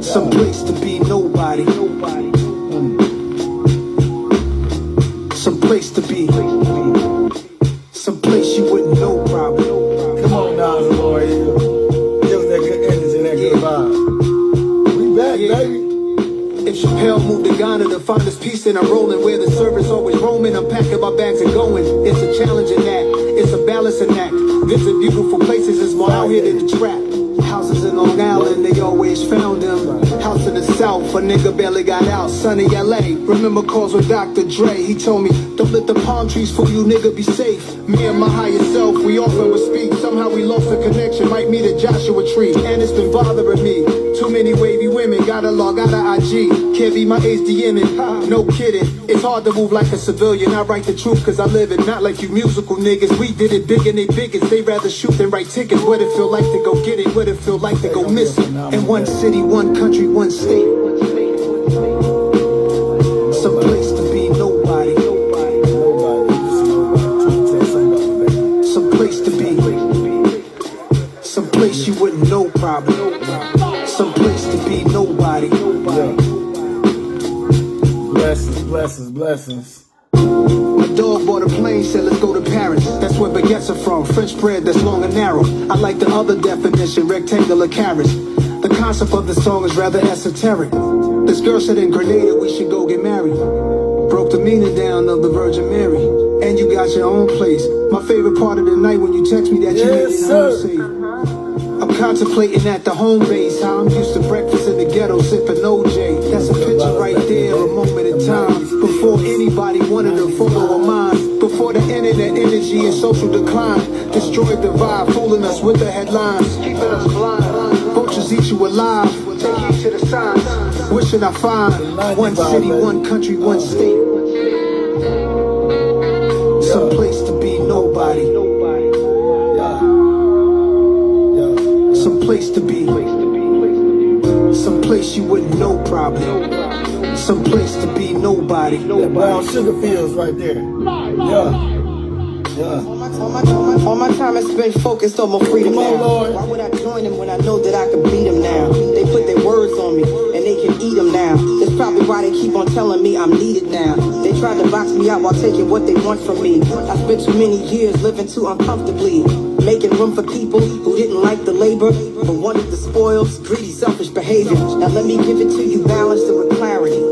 Some place to be nobody. Some place to be. Some place you wouldn't know probably. Come on now, Lord. Give us that good energy and that good vibe. We back, baby. If Chappelle moved to Ghana to find his peace, then I'm rolling where the service always roaming. I'm packing my bags and going. It's a challenging act. It's a balancing act. Visit beautiful places. It's more out here than the trap. Houses in Long Island, they always found him. House in the South, a nigga barely got out. Sunny LA, remember calls with Dr. Dre. He told me, don't let the palm trees fool you, nigga, be safe. Me and my higher self, we often would speak. Somehow we lost the connection, might meet a Joshua tree. And it's been bothering me. Too many wavy women, gotta log out of IG. Can't be my age DMing, no kidding. It's hard to move like a civilian. I write the truth cause I live it, not like you musical niggas. We did it big and they biggest. They rather shoot than write tickets. What it feel like to go get it, what it feel like to go missing. In one city, one country, one state. Some place to be nobody. Some place to be. Some place you wouldn't know probably. Some place to be nobody. Blessings, blessings, blessings. My dog bought a plane, said let's go to Paris. That's where baguettes are from, French bread that's long and narrow. I like the other definition, rectangular carrots. The concept of the song is rather esoteric. This girl said in Grenada we should go get married. Broke the meaning down of the Virgin Mary. And you got your own place. My favorite part of the night when you text me that you made it home safe. I'm contemplating at the home base how I'm used to breakfast in the ghetto sipping OJ. That's a picture right there, a moment in time. Before anybody wanted a photo of mine. Before the internet energy and social decline destroyed the vibe, fooling us with the headlines, keeping us blind. Vultures eat you alive, take heed to the signs. Wishing I find one city, one country, one state. Some place to be nobody. Some place to be. Some place you wouldn't know probably. Some place to be nobody. That brown sugar fields right there. Yeah. All my time is spent focused on my freedom now. Lord. Why would I join them when I know that I can beat them now? They put their words on me and they can eat them now. That's probably why they keep on telling me I'm needed now. They tried to box me out while taking what they want from me. I spent too many years living too uncomfortably, making room for people who didn't like the labor but wanted the spoils, greedy, selfish behavior. Now let me give it to you balanced and with clarity.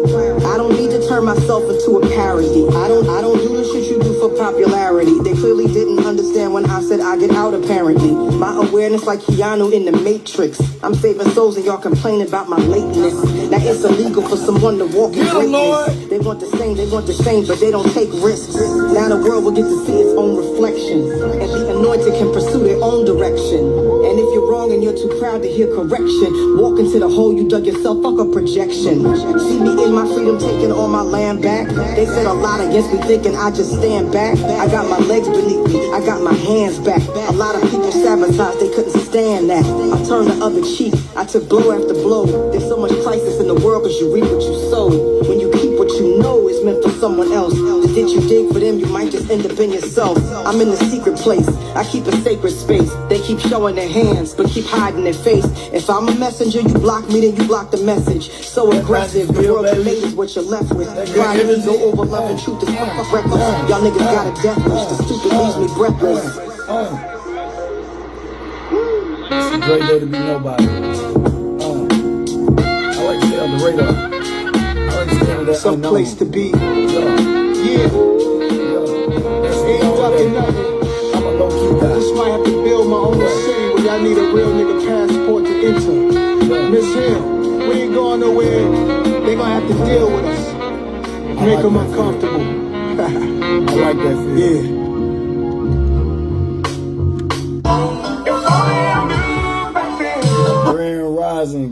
I don't need to turn myself into a parody. I don't do the shit you do for popularity. They clearly didn't understand when I said I get out apparently. My awareness like Keanu in the Matrix. I'm saving souls and y'all complaining about my lateness. Now it's illegal for someone to walk in greatness. They want the same, but they don't take risks. Now the world will get to see its own reflection, and the anointed can pursue their own direction. And if you're wrong and you're too proud to hear correction, walk into the hole you dug yourself, fuck a projection. See me in my freedom taking all my land back. They said a lot against me thinking I just stand back. I got my legs beneath me, I got my hands back. A lot of people sabotaged, they couldn't stand that. I turned the other cheek, I took blow after blow. There's so much crisis in the world cause you reap what you sow. When you keep what you know is meant for someone else, did you dig for them, you might just end up in yourself. I'm in the secret place, I keep a sacred space. They keep showing their hands, but keep hiding their face. If I'm a messenger, you block me, then you block the message. So aggressive, the world you made is what you're left with. Pride to go over love and truth is reckless. Y'all niggas got a death wish, the stupid leaves me breathless. It's a great day to be nobody. I like to stay on the radar. I like to stay on that Some unknown. place to be. Yeah. Ain't fucking nothing. I'm a low-key guy. Just might have to build my own city where y'all need a real nigga passport to enter. Miss Hill, we ain't going nowhere. They gonna have to deal with us. Make them uncomfortable. I like that feel. Yeah.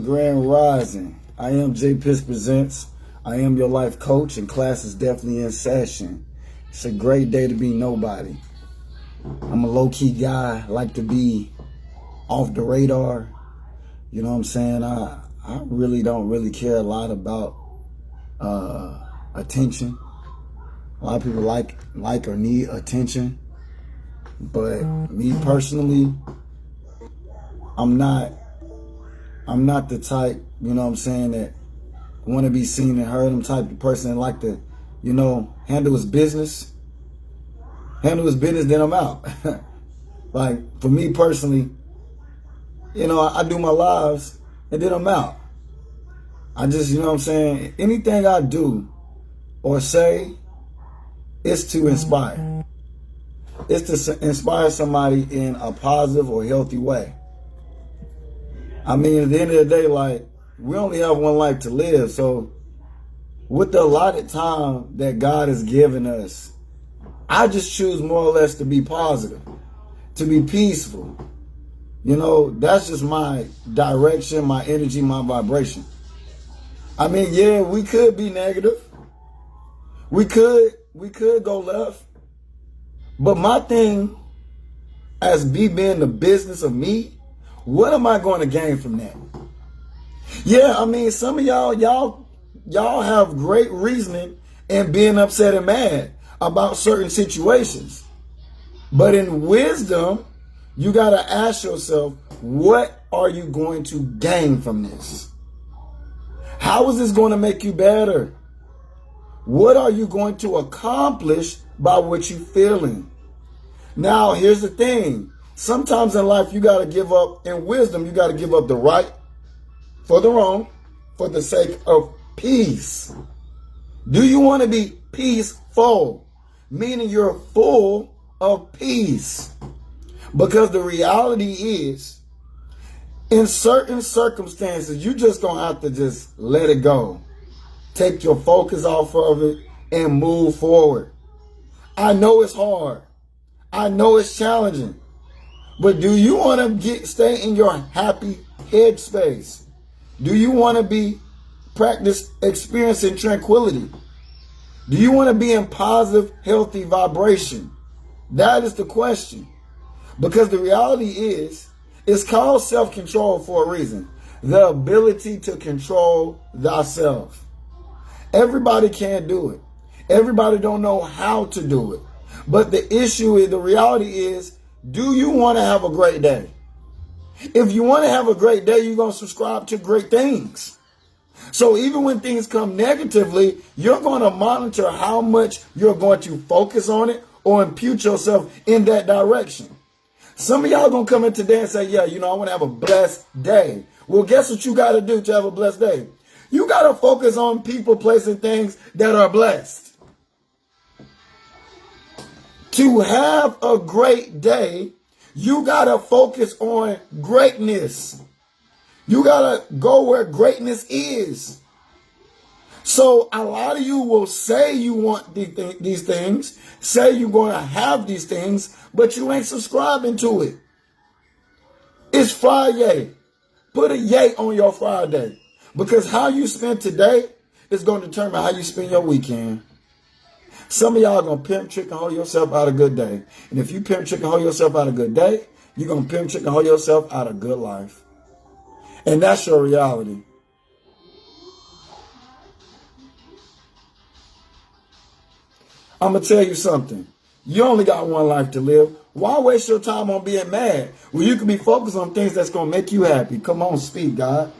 Grand Rising. I am J Piss Presents. I am your life coach, and class is definitely in session. It's a great day to be nobody. I'm a low-key guy, like to be off the radar. You know what I'm saying? I really don't really care a lot about attention. A lot of people like or need attention. But me personally, I'm not I'm not the type, you know what I'm saying, that want to be seen and heard. I'm the type of person that like to, you know, handle his business. Handle his business, then I'm out. Like, for me personally, you know, I do my lives and then I'm out. I just, you know what I'm saying, anything I do or say is to inspire. It's to inspire somebody in a positive or healthy way. I mean, at the end of the day, like, we only have one life to live. So with the allotted time that God has given us, I just choose more or less to be positive, to be peaceful. You know, that's just my direction, my energy, my vibration. I mean, yeah, we could be negative. We could go left. But my thing, as me being the business of me, what am I going to gain from that? Yeah, I mean, some of y'all have great reasoning in being upset and mad about certain situations. But in wisdom, you got to ask yourself, what are you going to gain from this? How is this going to make you better? What are you going to accomplish by what you're feeling? Now, here's the thing. Sometimes in life, you got to give up, in wisdom, you got to give up the right for the wrong for the sake of peace. Do you want to be peaceful? Meaning you're full of peace. Because the reality is, in certain circumstances, you just don't have to just let it go. Take your focus off of it and move forward. I know it's hard. I know it's challenging. But do you want to stay in your happy headspace? Do you want to practice experiencing tranquility? Do you want to be in positive, healthy vibration? That is the question. Because the reality is, it's called self-control for a reason. The ability to control thyself. Everybody can't do it. Everybody don't know how to do it. But the issue is, the reality is, do you want to have a great day? If you want to have a great day, you're going to subscribe to great things. So even when things come negatively, you're going to monitor how much you're going to focus on it or impute yourself in that direction. Some of y'all going to come in today and say, yeah, you know, I want to have a blessed day. Well, guess what you got to do to have a blessed day? You got to focus on people, places, things that are blessed. To have a great day, you got to focus on greatness. You got to go where greatness is. So a lot of you will say you want these things, say you're going to have these things, but you ain't subscribing to it. It's Friday. Put a yay on your Friday. Because how you spend today is going to determine how you spend your weekend. Some of y'all are going to pimp, trick, and hold yourself out of a good day. And if you pimp, trick, and hold yourself out of a good day, you're going to pimp, trick, and hold yourself out of a good life. And that's your reality. I'm going to tell you something. You only got one life to live. Why waste your time on being mad? Well, you can be focused on things that's going to make you happy. Come on, speak, God.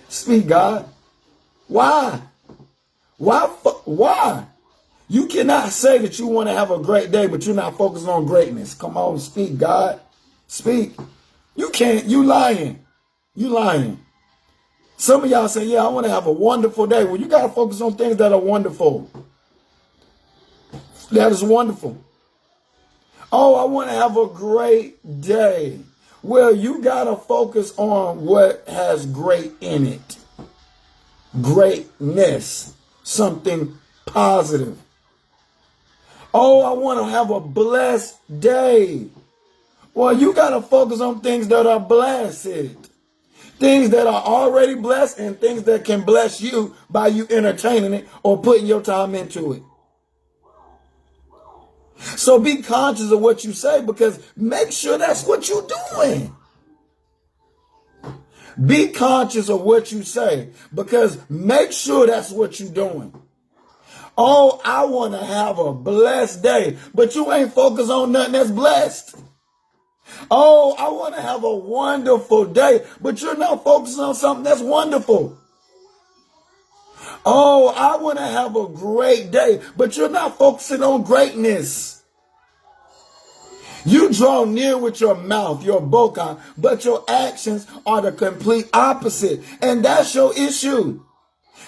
Speak, God. Why? Why? You cannot say that you want to have a great day, but you're not focused on greatness. Come on, speak, God. Speak. You can't. You lying. You lying. Some of y'all say, yeah, I want to have a wonderful day. Well, you got to focus on things that are wonderful. That is wonderful. Oh, I want to have a great day. Well, you got to focus on what has great in it. Greatness. Something positive. Oh, I want to have a blessed day. Well, you got to focus on things that are blessed. Things that are already blessed and things that can bless you by you entertaining it or putting your time into it. So be conscious of what you say, because make sure that's what you're doing. Be conscious of what you say, because make sure that's what you're doing. Oh, I want to have a blessed day, but you ain't focused on nothing that's blessed. Oh, I want to have a wonderful day, but you're not focusing on something that's wonderful. Oh, I want to have a great day, but you're not focusing on greatness. You draw near with your mouth, your boca, but your actions are the complete opposite. And that's your issue.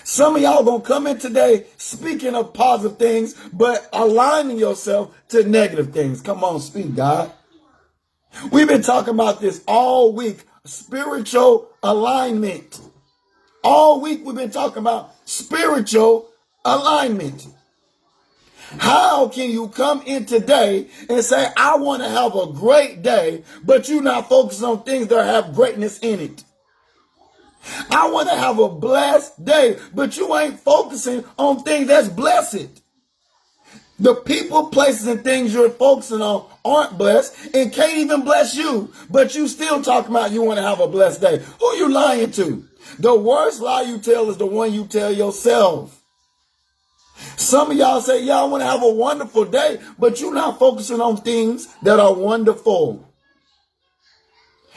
Some of y'all gonna come in today speaking of positive things, but aligning yourself to negative things. Come on, speak, God. We've been talking about this all week, spiritual alignment. All week we've been talking about spiritual alignment. How can you come in today and say, I want to have a great day, but you're not focused on things that have greatness in it? I want to have a blessed day, but you ain't focusing on things that's blessed. The people, places, and things you're focusing on aren't blessed and can't even bless you, but you still talking about you want to have a blessed day. Who you lying to? The worst lie you tell is the one you tell yourself. Some of y'all say, yeah, I want to have a wonderful day, but you're not focusing on things that are wonderful.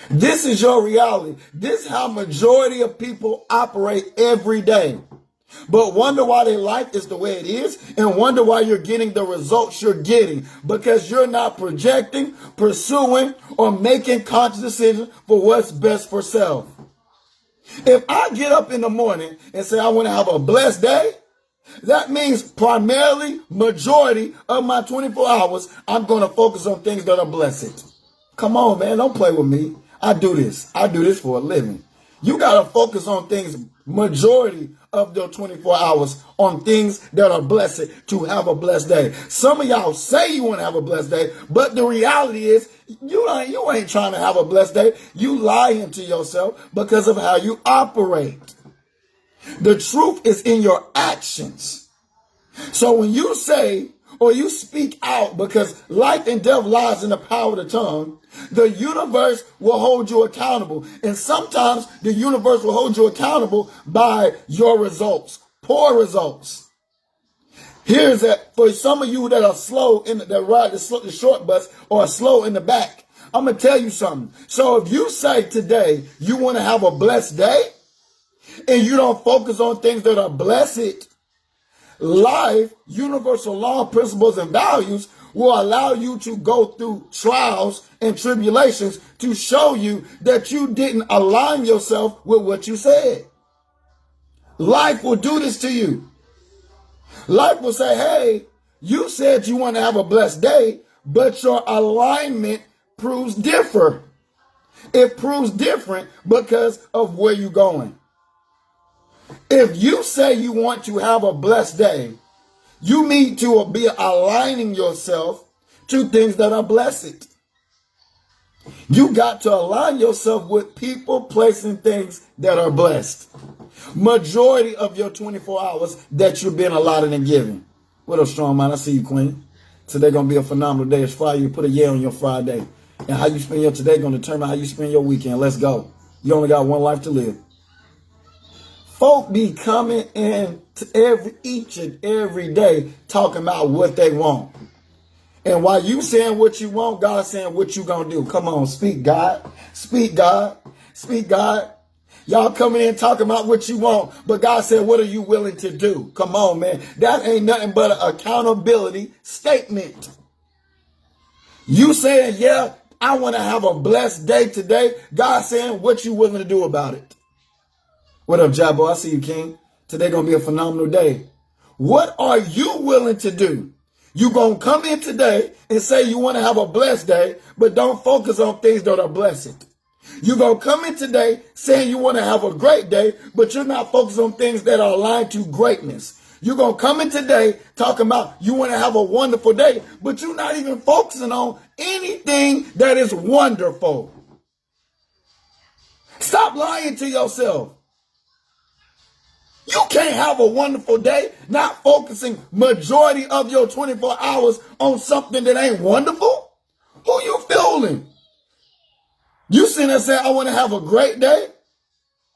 This is your reality. This is how majority of people operate every day. But wonder why their life is the way it is, and wonder why you're getting the results you're getting, because you're not projecting, pursuing, or making conscious decisions for what's best for self. If I get up in the morning and say I want to have a blessed day, that means primarily, majority of my 24 hours, I'm going to focus on things that are blessed. Come on, man, don't play with me. I do this for a living. You got to focus on things, majority of your 24 hours, on things that are blessed to have a blessed day. Some of y'all say you want to have a blessed day, but the reality is you ain't trying to have a blessed day. You lying to yourself because of how you operate. The truth is in your actions. So when you say or you speak out, because life and death lies in the power of the tongue, the universe will hold you accountable. And sometimes the universe will hold you accountable by your results, poor results. Here's that for some of you that are slow that ride the short bus or are slow in the back. I'm going to tell you something. So if you say today you want to have a blessed day and you don't focus on things that are blessed, life, universal law, principles, and values will allow you to go through trials and tribulations to show you that you didn't align yourself with what you said. Life will do this to you. Life will say, hey, you said you want to have a blessed day, but your alignment proves different. It proves different because of where you're going. If you say you want to have a blessed day, you need to be aligning yourself to things that are blessed. You got to align yourself with people, places, and things that are blessed. Majority of your 24 hours that you've been allotted and given. What up, strong man? I see you, Queen. Today gonna be a phenomenal day. It's Friday. You put a yeah on your Friday. And how you spend your today gonna determine how you spend your weekend. Let's go. You only got one life to live. Folk be coming in to each and every day talking about what they want. And while you saying what you want, God's saying what you gonna do. Come on, speak God. Speak God. Speak God. Y'all coming in talking about what you want, but God said, what are you willing to do? Come on, man. That ain't nothing but an accountability statement. You saying, yeah, I want to have a blessed day today. God saying, what you willing to do about it? What up, Jabbo? I see you, King. Today gonna be a phenomenal day. What are you willing to do? You gonna come in today and say you want to have a blessed day, but don't focus on things that are blessed. You gonna come in today saying you want to have a great day, but you're not focused on things that are aligned to greatness. You're gonna come in today talking about you want to have a wonderful day, but you're not even focusing on anything that is wonderful. Stop lying to yourself. You can't have a wonderful day not focusing majority of your 24 hours on something that ain't wonderful. Who you fooling? You sitting there saying, I want to have a great day.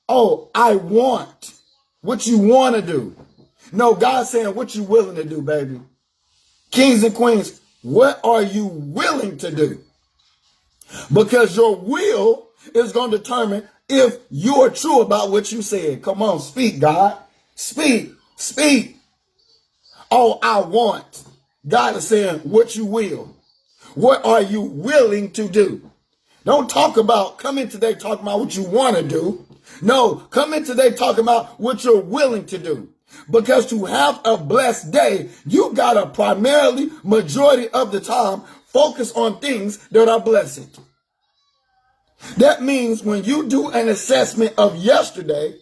Oh, I want what you want to do. No, God's saying what you willing to do, baby. Kings and queens, what are you willing to do? Because your will is going to determine if you are true about what you said. Come on, speak, God. Speak, speak. All I want. God is saying what you will. What are you willing to do? Don't come in today talking about what you want to do. No, come in today talking about what you're willing to do. Because to have a blessed day, you got to primarily, majority of the time, focus on things that are blessed. That means when you do an assessment of yesterday,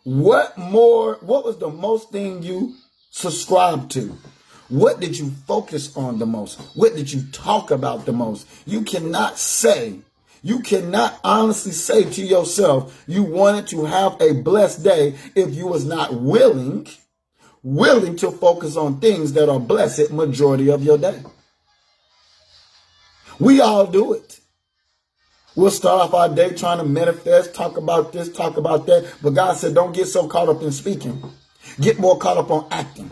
what was the most thing you subscribed to? What did you focus on the most? What did you talk about the most? You cannot honestly say to yourself you wanted to have a blessed day if you was not willing to focus on things that are blessed majority of your day. We all do it. We'll start off our day trying to manifest, talk about this, talk about that. But God said, don't get so caught up in speaking. Get more caught up on acting.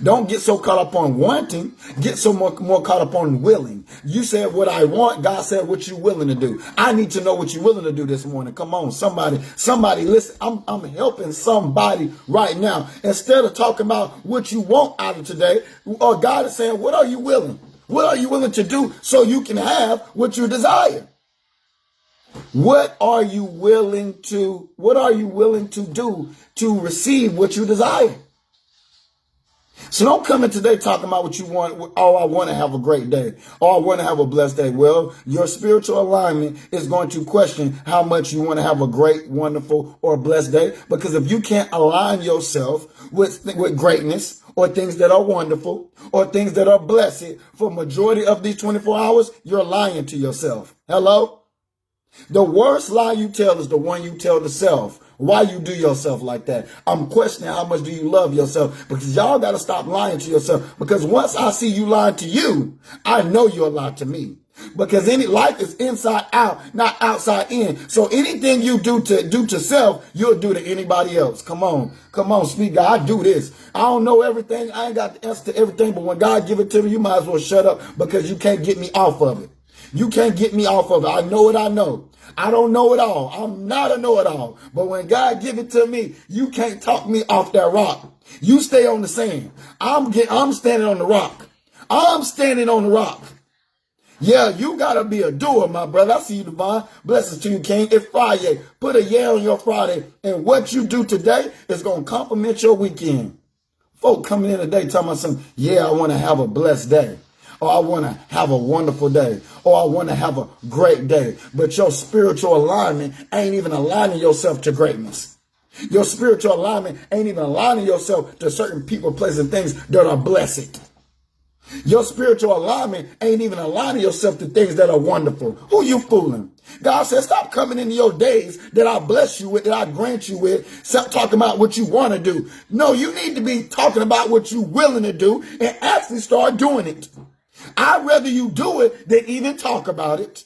Don't get so caught up on wanting. Get so more caught up on willing. You said what I want. God said what you willing to do. I need to know what you're willing to do this morning. Come on, somebody listen. I'm helping somebody right now. Instead of talking about what you want out of today, or God is saying, what are you willing? What are you willing to do so you can have what you desire? What are you willing to do to receive what you desire? So don't come in today talking about what you want. Oh, I want to have a great day. Oh, I want to have a blessed day. Well, your spiritual alignment is going to question how much you want to have a great, wonderful, or blessed day. Because if you can't align yourself with greatness or things that are wonderful or things that are blessed for majority of these 24 hours, you're lying to yourself. Hello? The worst lie you tell is the one you tell to self. Why you do yourself like that? I'm questioning how much do you love yourself, because y'all got to stop lying to yourself. Because once I see you lying to you, I know you're lying to me. Because any life is inside out, not outside in. So anything you do to self, you'll do to anybody else. Come on, speak, God. I do this. I don't know everything. I ain't got the answer to everything. But when God give it to me, you might as well shut up, because you can't get me off of it. You can't get me off of it. I know what I know. I don't know it all. I'm not a know-it-all. But when God give it to me, you can't talk me off that rock. You stay on the sand. I'm standing on the rock. I'm standing on the rock. Yeah, you got to be a doer, my brother. I see you, Devon. Blessings to you, King. It's Friday. Put a yeah on your Friday. And what you do today is going to complement your weekend. Folk coming in today talking about something, yeah, I want to have a blessed day. Or I want to have a wonderful day. Or I want to have a great day. But your spiritual alignment ain't even aligning yourself to greatness. Your spiritual alignment ain't even aligning yourself to certain people, places, and things that are blessed. Your spiritual alignment ain't even aligning yourself to things that are wonderful. Who you fooling? God says, stop coming into your days that I bless you with, that I grant you with. Stop talking about what you want to do. No, you need to be talking about what you're willing to do and actually start doing it. I'd rather you do it than even talk about it.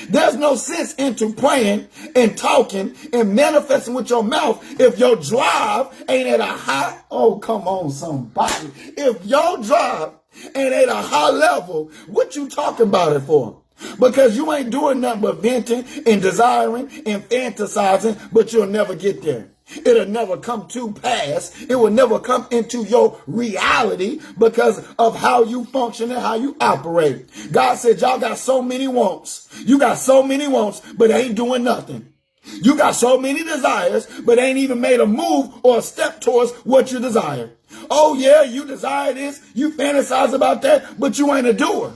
There's no sense into praying and talking and manifesting with your mouth if your drive ain't at a high, oh, come on, somebody. If your drive ain't at a high level, what you talking about it for? Because you ain't doing nothing but venting and desiring and fantasizing, but you'll never get there. It'll never come to pass. It will never come into your reality because of how you function and how you operate. God said, y'all got so many wants. You got so many wants, but ain't doing nothing. You got so many desires, but ain't even made a move or a step towards what you desire. Oh yeah, you desire this, you fantasize about that, but you ain't a doer.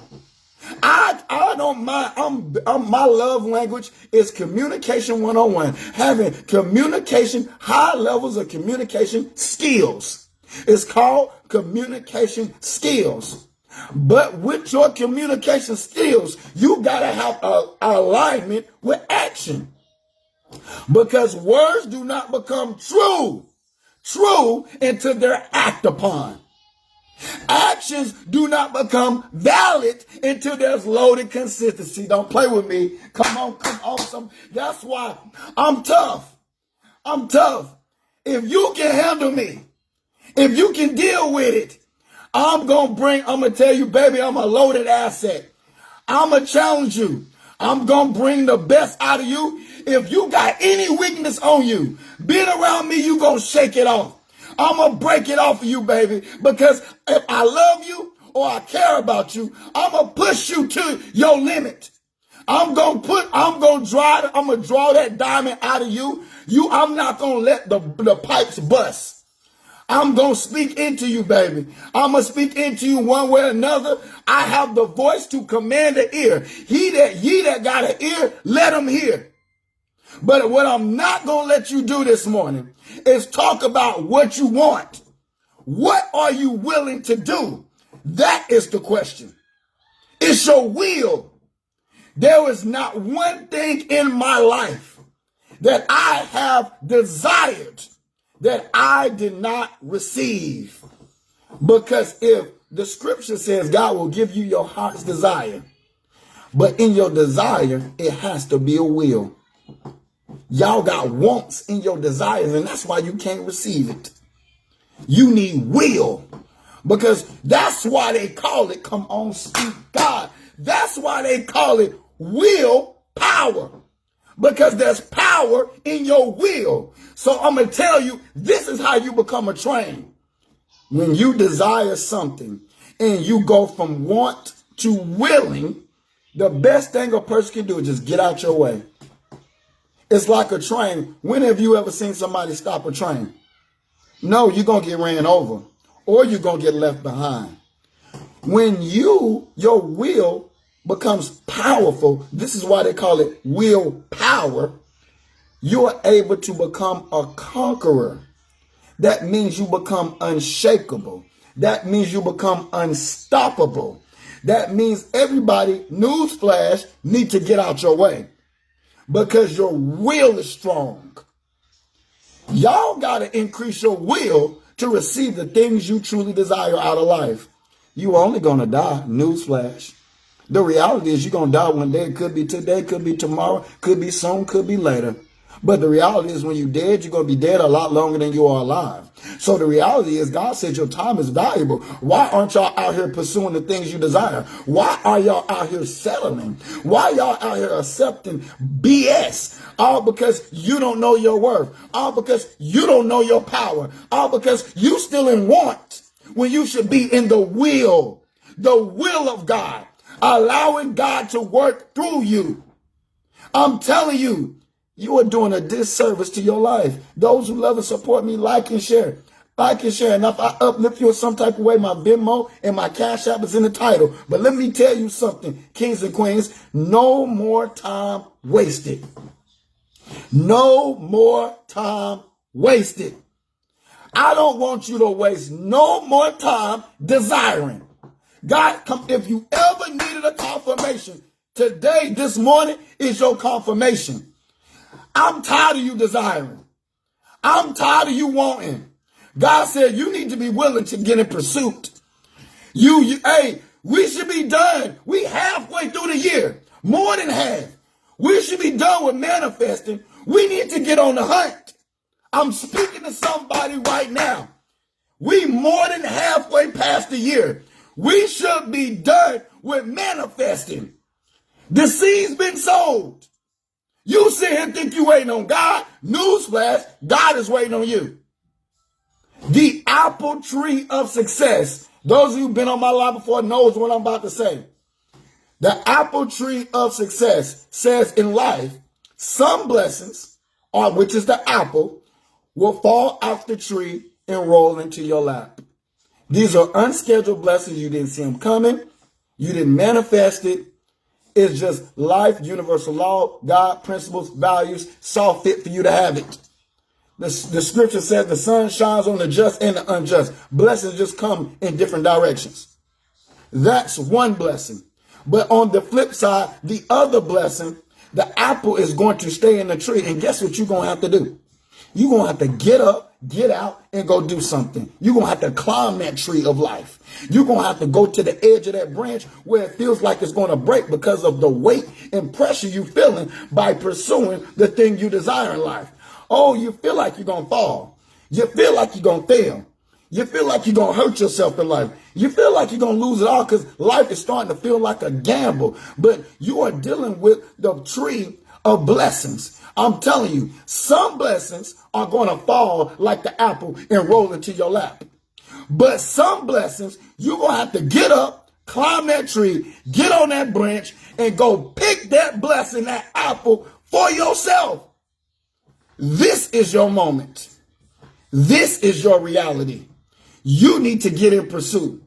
I don't mind. My love language is communication 101. Having communication, high levels of communication skills. It's called communication skills. But with your communication skills, you got to have an alignment with action. Because words do not become true until they're acted upon. Actions do not become valid until there's loaded consistency. Don't play with me. Come on. That's why I'm tough. If you can handle me, if you can deal with it, I'm going to tell you, baby, I'm a loaded asset. I'm going to challenge you. I'm going to bring the best out of you. If you got any weakness on you, being around me, you going to shake it off. I'm going to break it off of you, baby, because if I love you or I care about you, I'm going to push you to your limit. I'm going to draw that diamond out of you. I'm not going to let the pipes bust. I'm going to speak into you, baby. I'm going to speak into you one way or another. I have the voice to command the ear. Ye that got an ear, let him hear. But what I'm not going to let you do this morning is talk about what you want. What are you willing to do? That is the question. It's your will. There is not one thing in my life that I have desired that I did not receive. Because if the scripture says God will give you your heart's desire, but in your desire, it has to be a will. Y'all got wants in your desires, and that's why you can't receive it. You need will. Because that's why they call it, come on, speak God. That's why they call it will power. Because there's power in your will. So I'm going to tell you, this is how you become a train. When you desire something and you go from want to willing, the best thing a person can do is just get out your way. It's like a train. When have you ever seen somebody stop a train? No, you're going to get ran over or you're going to get left behind. When your will becomes powerful, this is why they call it willpower, you are able to become a conqueror. That means you become unshakable. That means you become unstoppable. That means everybody, newsflash, need to get out your way because your will is strong. Y'all got to increase your will to receive the things you truly desire out of life. You only going to die, newsflash. The reality is you're going to die one day. It could be today, could be tomorrow, could be soon, could be later. But the reality is when you're dead, you're going to be dead a lot longer than you are alive. So the reality is God said your time is valuable. Why aren't y'all out here pursuing the things you desire? Why are y'all out here settling? Why y'all out here accepting BS? All because you don't know your worth. All because you don't know your power. All because you still in want when you should be in the will of God. Allowing God to work through you. I'm telling you, you are doing a disservice to your life. Those who love and support me, like and share. Like and share. And if I uplift you in some type of way, my Venmo and my Cash App is in the title. But let me tell you something, kings and queens, no more time wasted. No more time wasted. I don't want you to waste no more time desiring. God, if you ever needed a confirmation, today, this morning, is your confirmation. I'm tired of you desiring. I'm tired of you wanting. God said you need to be willing to get in pursuit. Hey, we should be done. We halfway through the year. More than half. We should be done with manifesting. We need to get on the hunt. I'm speaking to somebody right now. We more than halfway past the year. We should be done with manifesting. The seed's been sold. You sit here and think you waiting on God. Newsflash, God is waiting on you. The apple tree of success. Those of you who've been on my live before knows what I'm about to say. The apple tree of success says in life, some blessings, which is the apple, will fall off the tree and roll into your lap. These are unscheduled blessings. You didn't see them coming. You didn't manifest it. It's just life, universal law, God, principles, values, saw fit for you to have it. The scripture says the sun shines on the just and the unjust. Blessings just come in different directions. That's one blessing. But on the flip side, the other blessing, the apple is going to stay in the tree. And guess what you're going to have to do? You're going to have to get up, get out, and go do something. You're going to have to climb that tree of life. You're going to have to go to the edge of that branch where it feels like it's going to break because of the weight and pressure you're feeling by pursuing the thing you desire in life. Oh, you feel like you're going to fall. You feel like you're going to fail. You feel like you're going to hurt yourself in life. You feel like you're going to lose it all because life is starting to feel like a gamble. But you are dealing with the tree of blessings. I'm telling you, some blessings are going to fall like the apple and roll into your lap. But some blessings, you're going to have to get up, climb that tree, get on that branch, and go pick that blessing, that apple, for yourself. This is your moment. This is your reality. You need to get in pursuit.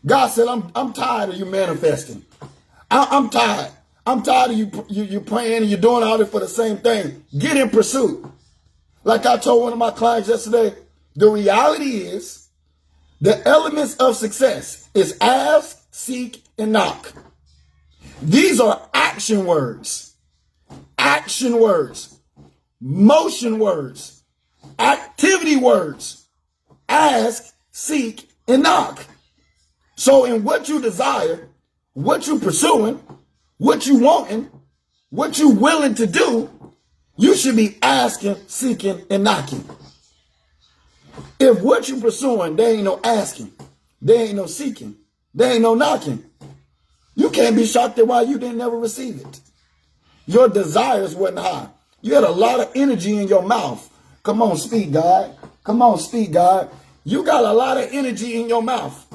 God said, I'm tired of you manifesting. I'm tired. I'm tired of you praying and you're doing all this for the same thing. Get in pursuit. Like I told one of my clients yesterday, the reality is the elements of success is ask, seek, and knock. These are action words. Action words. Motion words. Activity words. Ask, seek, and knock. So in what you desire, what you pursuing, what you wanting, what you willing to do, you should be asking, seeking, and knocking. If what you pursuing, there ain't no asking, there ain't no seeking, there ain't no knocking, you can't be shocked at why you didn't never receive it. Your desires wasn't high. You had a lot of energy in your mouth. Come on, speak, God. Come on, speak, God. You got a lot of energy in your mouth.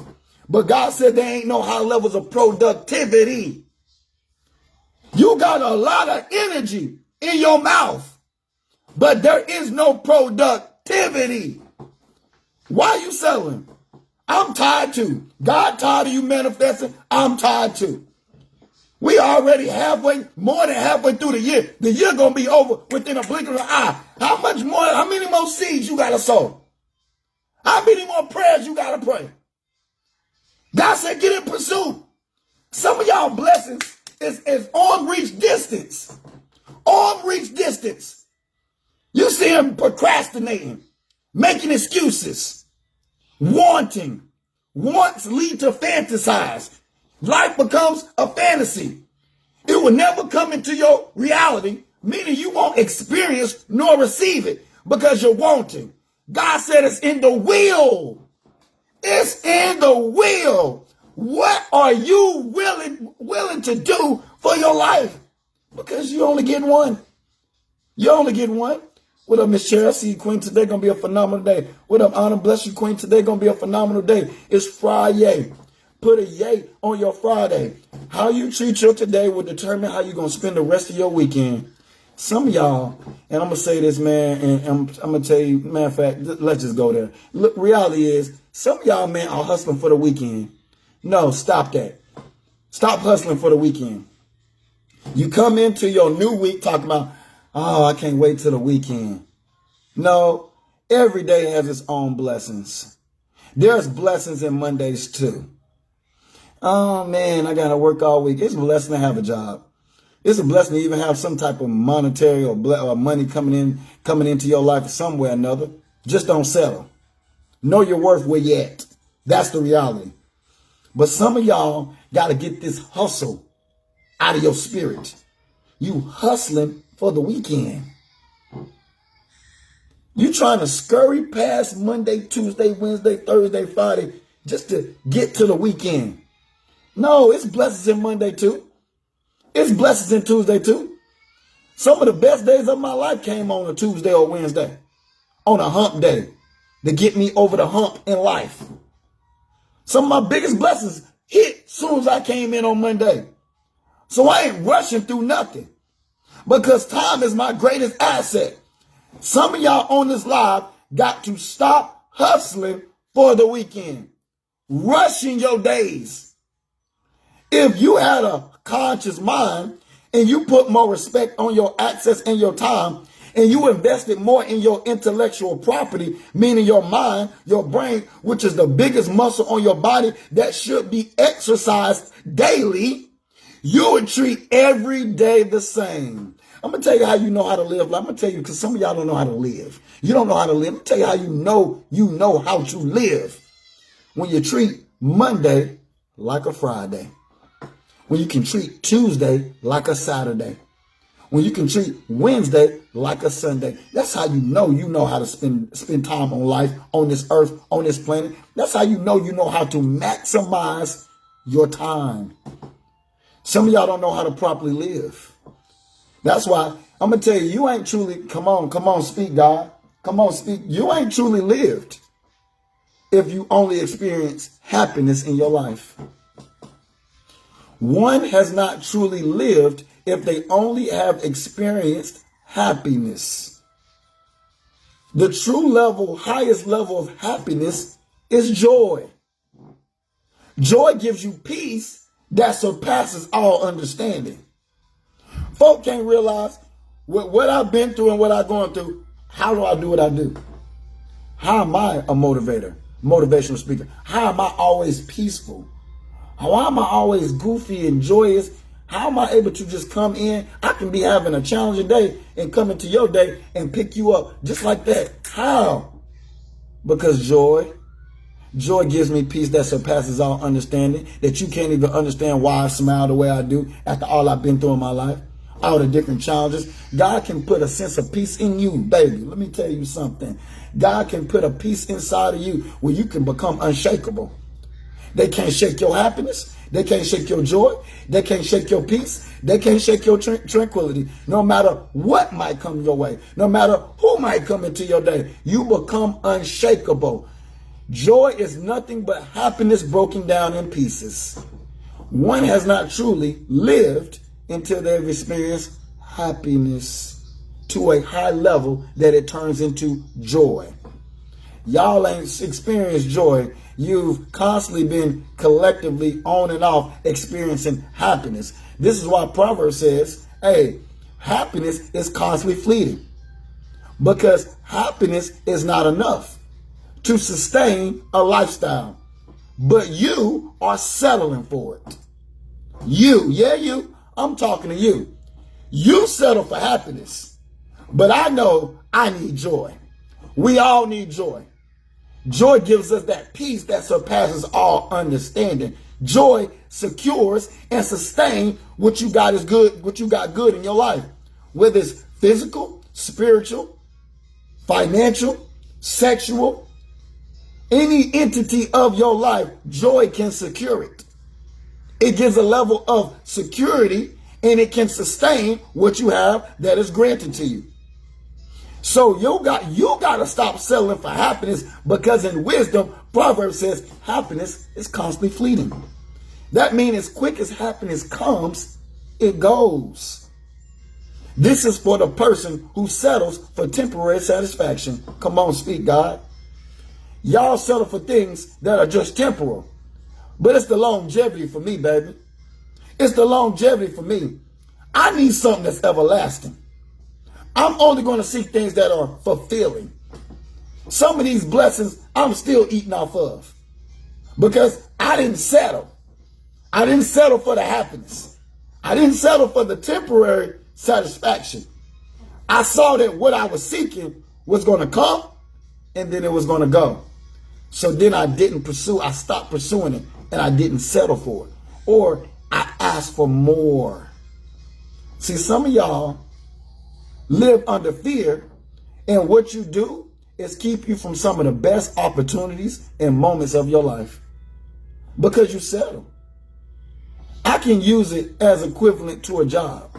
But God said there ain't no high levels of productivity. You got a lot of energy in your mouth, but there is no productivity. Why are you selling? I'm tired too. God tired of you manifesting. I'm tired too. We already more than halfway through the year. The year gonna be over within a blink of an eye. How many more seeds you gotta sow? How many more prayers you gotta pray? God said get in pursuit. Some of y'all blessings is on reach distance. On reach distance. You see him procrastinating, making excuses, wanting. Wants lead to fantasize. Life becomes a fantasy. It will never come into your reality, meaning you won't experience nor receive it because you're wanting. God said it's in the will. It's in the will. What are you willing to do for your life? Because you only get one. You only get one. What up, Miss Cherry? I see you, Queen. Today gonna be a phenomenal day. What up, Honor? Bless you, Queen. Today gonna be a phenomenal day. It's Friday. Put a yay on your Friday. How you treat your today will determine how you're gonna spend the rest of your weekend. Some of y'all, and I'm gonna say this, man, and I'm gonna tell you, matter of fact, let's just go there. Look, reality is, some of y'all, man, are hustling for the weekend. No, stop that. Stop hustling for the weekend. You come into your new week talking about, oh, I can't wait till the weekend. No, every day has its own blessings. There's blessings in Mondays too. Oh man, I gotta work all week. It's a blessing to have a job. It's a blessing to even have some type of monetary or money coming into your life some way or another. Just don't settle. Know your worth where you at. That's the reality. But some of y'all gotta get this hustle out of your spirit. You hustling for the weekend. You trying to scurry past Monday, Tuesday, Wednesday, Thursday, Friday just to get to the weekend. No, it's blessings in Monday too. It's blessings in Tuesday too. Some of the best days of my life came on a Tuesday or Wednesday. On a hump day to get me over the hump in life. Some of my biggest blessings hit as soon as I came in on Monday. So I ain't rushing through nothing. Because time is my greatest asset. Some of y'all on this live got to stop hustling for the weekend. Rushing your days. If you had a conscious mind and you put more respect on your access and your time and you invested more in your intellectual property, meaning your mind, your brain, which is the biggest muscle on your body that should be exercised daily, you would treat every day the same. I'm going to tell you how you know how to live. I'm going to tell you because some of y'all don't know how to live. You don't know how to live. I'm going to tell you how you know how to live. When you treat Monday like a Friday. When you can treat Tuesday like a Saturday. When you can treat Wednesday like a Sunday. That's how you know how to spend time on life, on this earth, on this planet. That's how you know how to maximize your time. Some of y'all don't know how to properly live. That's why I'm going to tell you, you ain't truly, come on, speak, God. Come on, speak. You ain't truly lived if you only experience happiness in your life. One has not truly lived if they only have experienced happiness. The true level, highest level of happiness is joy. Joy gives you peace that surpasses all understanding. Folk can't realize what I've been through and what I'm going through. How do I do what I do? How am I a motivational speaker? How am I always peaceful? How am I always goofy and joyous? How am I able to just come in? I can be having a challenging day and come into your day and pick you up just like that. How? Because joy gives me peace that surpasses all understanding, that you can't even understand why I smile the way I do after all I've been through in my life, all the different challenges. God can put a sense of peace in you, baby. Let me tell you something. God can put a peace inside of you where you can become unshakable. They can't shake your happiness. They can't shake your joy. They can't shake your peace. They can't shake your tranquility. No matter what might come your way, no matter who might come into your day, you become unshakable. Joy is nothing but happiness broken down in pieces. One has not truly lived until they've experienced happiness to a high level that it turns into joy. Y'all ain't experienced joy. You've constantly been collectively on and off experiencing happiness. This is why Proverbs says, hey, happiness is constantly fleeting. Because happiness is not enough to sustain a lifestyle. But you are settling for it. You. I'm talking to you. You settle for happiness. But I know I need joy. We all need joy. Joy gives us that peace that surpasses all understanding. Joy secures and sustains what you got good in your life. Whether it's physical, spiritual, financial, sexual, any entity of your life, joy can secure it. It gives a level of security and it can sustain what you have that is granted to you. So you got to stop settling for happiness, because in wisdom, Proverbs says happiness is constantly fleeting. That means as quick as happiness comes, it goes. This is for the person who settles for temporary satisfaction. Come on, speak, God. Y'all settle for things that are just temporal. But it's the longevity for me, baby. It's the longevity for me. I need something that's everlasting. I'm only going to seek things that are fulfilling. Some of these blessings I'm still eating off of, because I didn't settle. I didn't settle for the happiness. I didn't settle for the temporary satisfaction. I saw that what I was seeking was going to come and then it was going to go. So then I didn't pursue. I stopped pursuing it and I didn't settle for it. Or I asked for more. See, some of y'all live under fear, and what you do is keep you from some of the best opportunities and moments of your life because you settle. I can use it as equivalent to a job.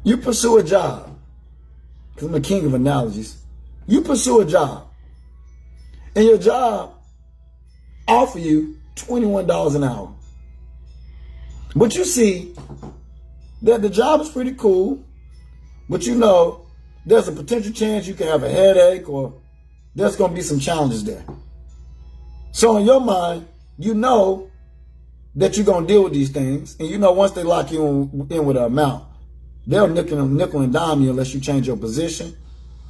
You pursue a job, because I'm a king of analogies. You pursue a job, and your job offer you $21 an hour. But you see that the job is pretty cool, but you know there's a potential chance you can have a headache or there's going to be some challenges there. So in your mind, you know that you're going to deal with these things. And you know once they lock you in with an amount, they'll nickel and dime you unless you change your position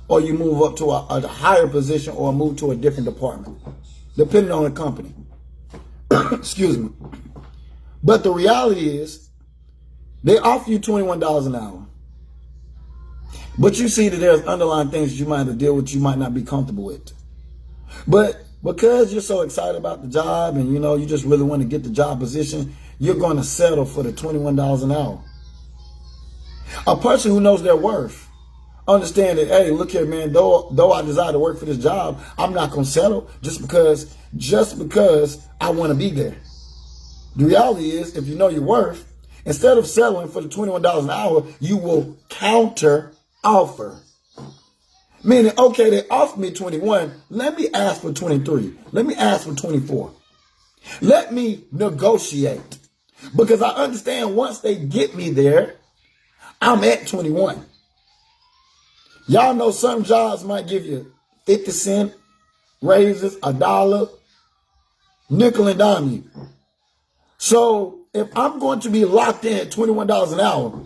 or you move up to a higher position or move to a different department, depending on the company. Excuse me. But the reality is, they offer you $21 an hour. But you see that there's underlying things that you might have to deal with, you might not be comfortable with. But because you're so excited about the job and you just really want to get the job position, you're going to settle for the $21 an hour. A person who knows their worth, understand that, hey, look here, man, though I desire to work for this job, I'm not going to settle just because I want to be there. The reality is, if you know your worth, instead of settling for the $21 an hour, you will counter offer. Meaning, okay, they offered me 21. Let me ask for 23. Let me ask for 24. Let me negotiate. Because I understand once they get me there, I'm at 21. Y'all know some jobs might give you 50 cent raises, $1, nickel and dime you. So if I'm going to be locked in at $21 an hour,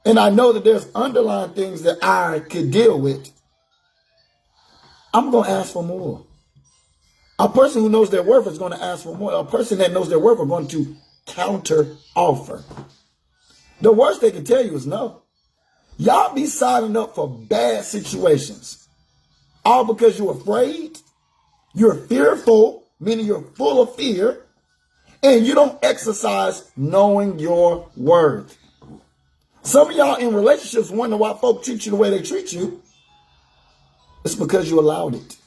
and I know that there's underlying things that I could deal with, I'm going to ask for more. A person who knows their worth is going to ask for more. A person that knows their worth are going to counter offer. The worst they can tell you is no. Y'all be signing up for bad situations. All because you're afraid, you're fearful, meaning you're full of fear, and you don't exercise knowing your worth. Some of y'all in relationships wonder why folk treat you the way they treat you. It's because you allowed it.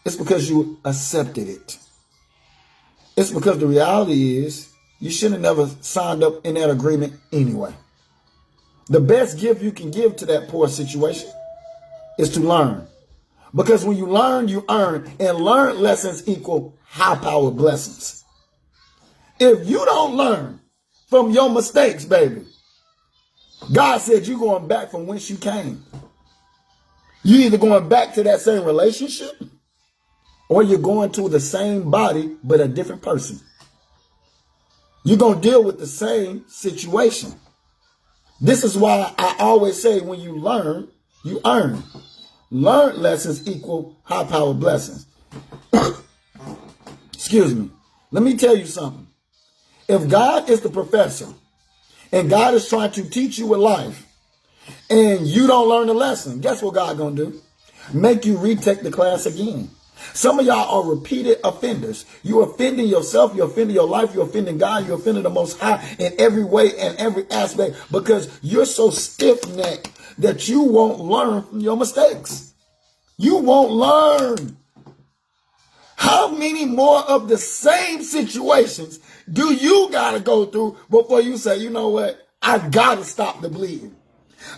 It's because you accepted it. It's because the reality is you should have never signed up in that agreement anyway. The best gift you can give to that poor situation is to learn. Because when you learn, you earn. And learned lessons equal high-powered blessings. If you don't learn from your mistakes, baby, God said you're going back from whence you came. You're either going back to that same relationship or you're going to the same body but a different person. You're going to deal with the same situation. This is why I always say when you learn, you earn. Learned lessons equal high-powered blessings. Excuse me. Let me tell you something. If God is the professor and God is trying to teach you a life and you don't learn the lesson, guess what God gonna do? Make you retake the class again. Some of y'all are repeated offenders. You're offending yourself, you're offending your life, you're offending God, you're offending the Most High in every way and every aspect because you're so stiff-necked that you won't learn from your mistakes. You won't learn. How many more of the same situations do you got to go through before you say, you know what, I got to stop the bleeding?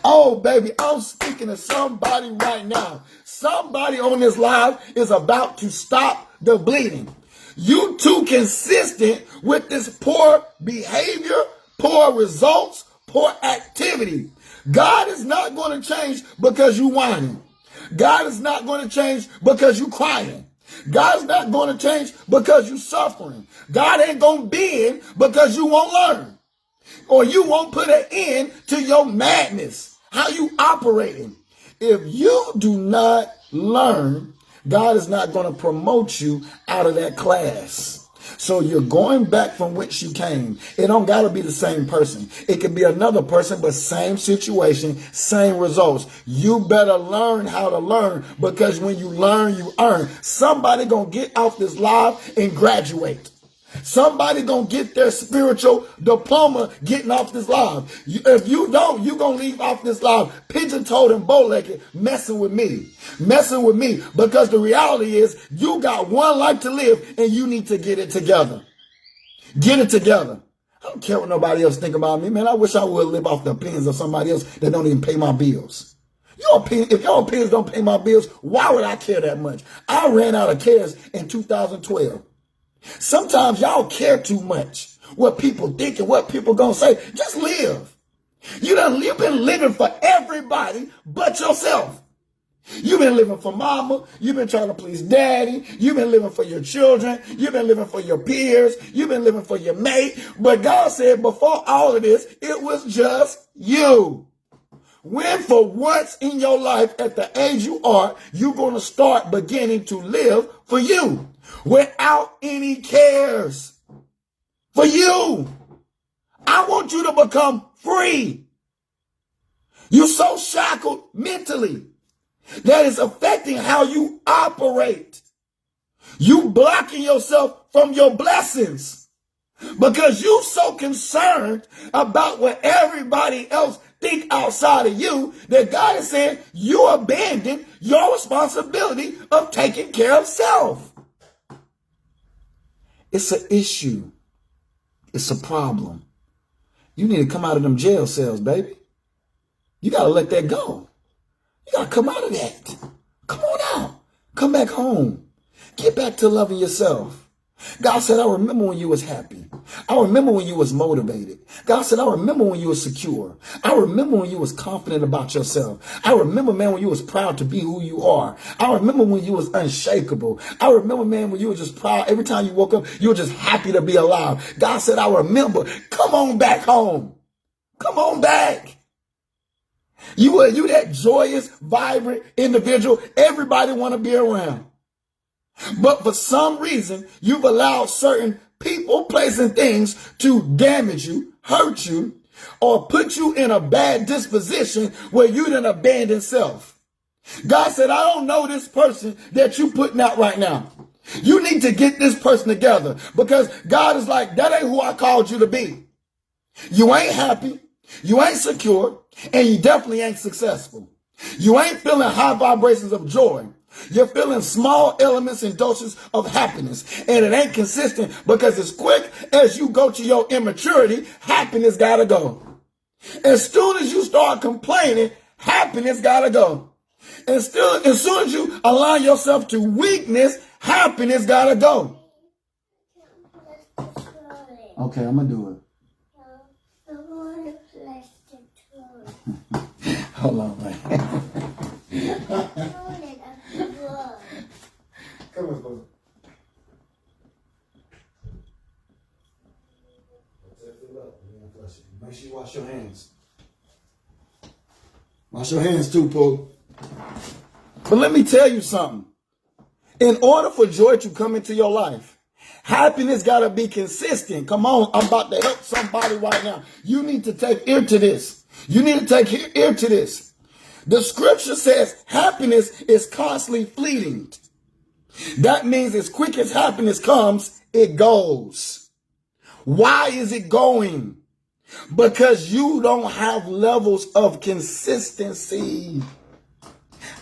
Oh, baby, I'm speaking to somebody right now. Somebody on this live is about to stop the bleeding. You too consistent with this poor behavior, poor results, poor activity. God is not going to change because you whining. God is not going to change because you crying. God's not going to change because you suffering. God ain't going to bend because you won't learn. Or you won't put an end to your madness. How you operating. If you do not learn, God is not going to promote you out of that class. So you're going back from which you came. It don't got to be the same person. It could be another person, but same situation, same results. You better learn how to learn because when you learn, you earn. Somebody going to get off this live and graduate. Somebody gonna get their spiritual diploma getting off this live. If you don't, you gonna leave off this live pigeon-toed and bow-legged messing with me. Messing with me because the reality is you got one life to live and you need to get it together. Get it together. I don't care what nobody else think about me, man. I wish I would live off the opinions of somebody else that don't even pay my bills. If your opinions don't pay my bills, why would I care that much? I ran out of cares in 2012. Sometimes y'all care too much what people think and what people gonna say. Just live. You've been living for everybody but yourself. You've been living for mama. You've been trying to please daddy. You've been living for your children. You've been living for your peers. You've been living for your mate. But God said before all of this, it was just you. When for once in your life at the age you are, you're going to start beginning to live for you without any cares for you. I want you to become free. You're so shackled mentally that is affecting how you operate. You blocking yourself from your blessings because you're so concerned about what everybody else think outside of you that God is saying you abandon your responsibility of taking care of self. It's an issue. It's a problem. You need to come out of them jail cells, baby. You got to let that go. You got to come out of that. Come on out. Come back home. Get back to loving yourself. God said, I remember when you was happy. I remember when you was motivated. God said, I remember when you was secure. I remember when you was confident about yourself. I remember, man, when you was proud to be who you are. I remember when you was unshakable. I remember, man, when you were just proud. Every time you woke up, you were just happy to be alive. God said, I remember. Come on back home. Come on back. You that joyous, vibrant individual everybody want to be around. But for some reason, you've allowed certain people, places, and things to damage you, hurt you, or put you in a bad disposition where you done abandon self. God said, I don't know this person that you putting out right now. You need to get this person together, because God is like, that ain't who I called you to be. You ain't happy. You ain't secure. And you definitely ain't successful. You ain't feeling high vibrations of joy. You're feeling small elements and doses of happiness. And it ain't consistent, because as quick as you go to your immaturity, happiness gotta go. As soon as you start complaining, happiness gotta go. And still, as soon as you align yourself to weakness, happiness gotta go. Okay, I'm gonna do it. Hold on, man. Come on, brother. Make sure you wash your hands. Wash your hands too, Pooh. But let me tell you something. In order for joy to come into your life, happiness got to be consistent. Come on, I'm about to help somebody right now. You need to take ear to this. You need to take ear to this. The scripture says happiness is constantly fleeting. That means as quick as happiness comes, it goes. Why is it going? Because you don't have levels of consistency.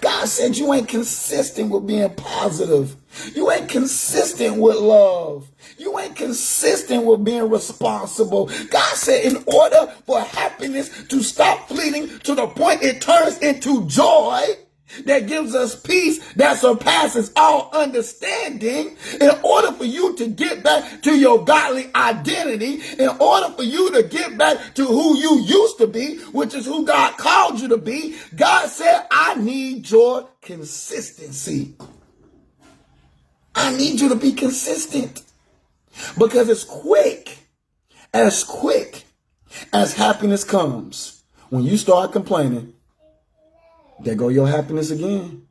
God said you ain't consistent with being positive. You ain't consistent with love. You ain't consistent with being responsible. God said in order for happiness to stop fleeting to the point it turns into joy that gives us peace that surpasses all understanding, in order for you to get back to your godly identity, in order for you to get back to who you used to be, which is who God called you to be, God said, I need your consistency. I need you to be consistent, because as quick as happiness comes, when you start complaining, there go your happiness again.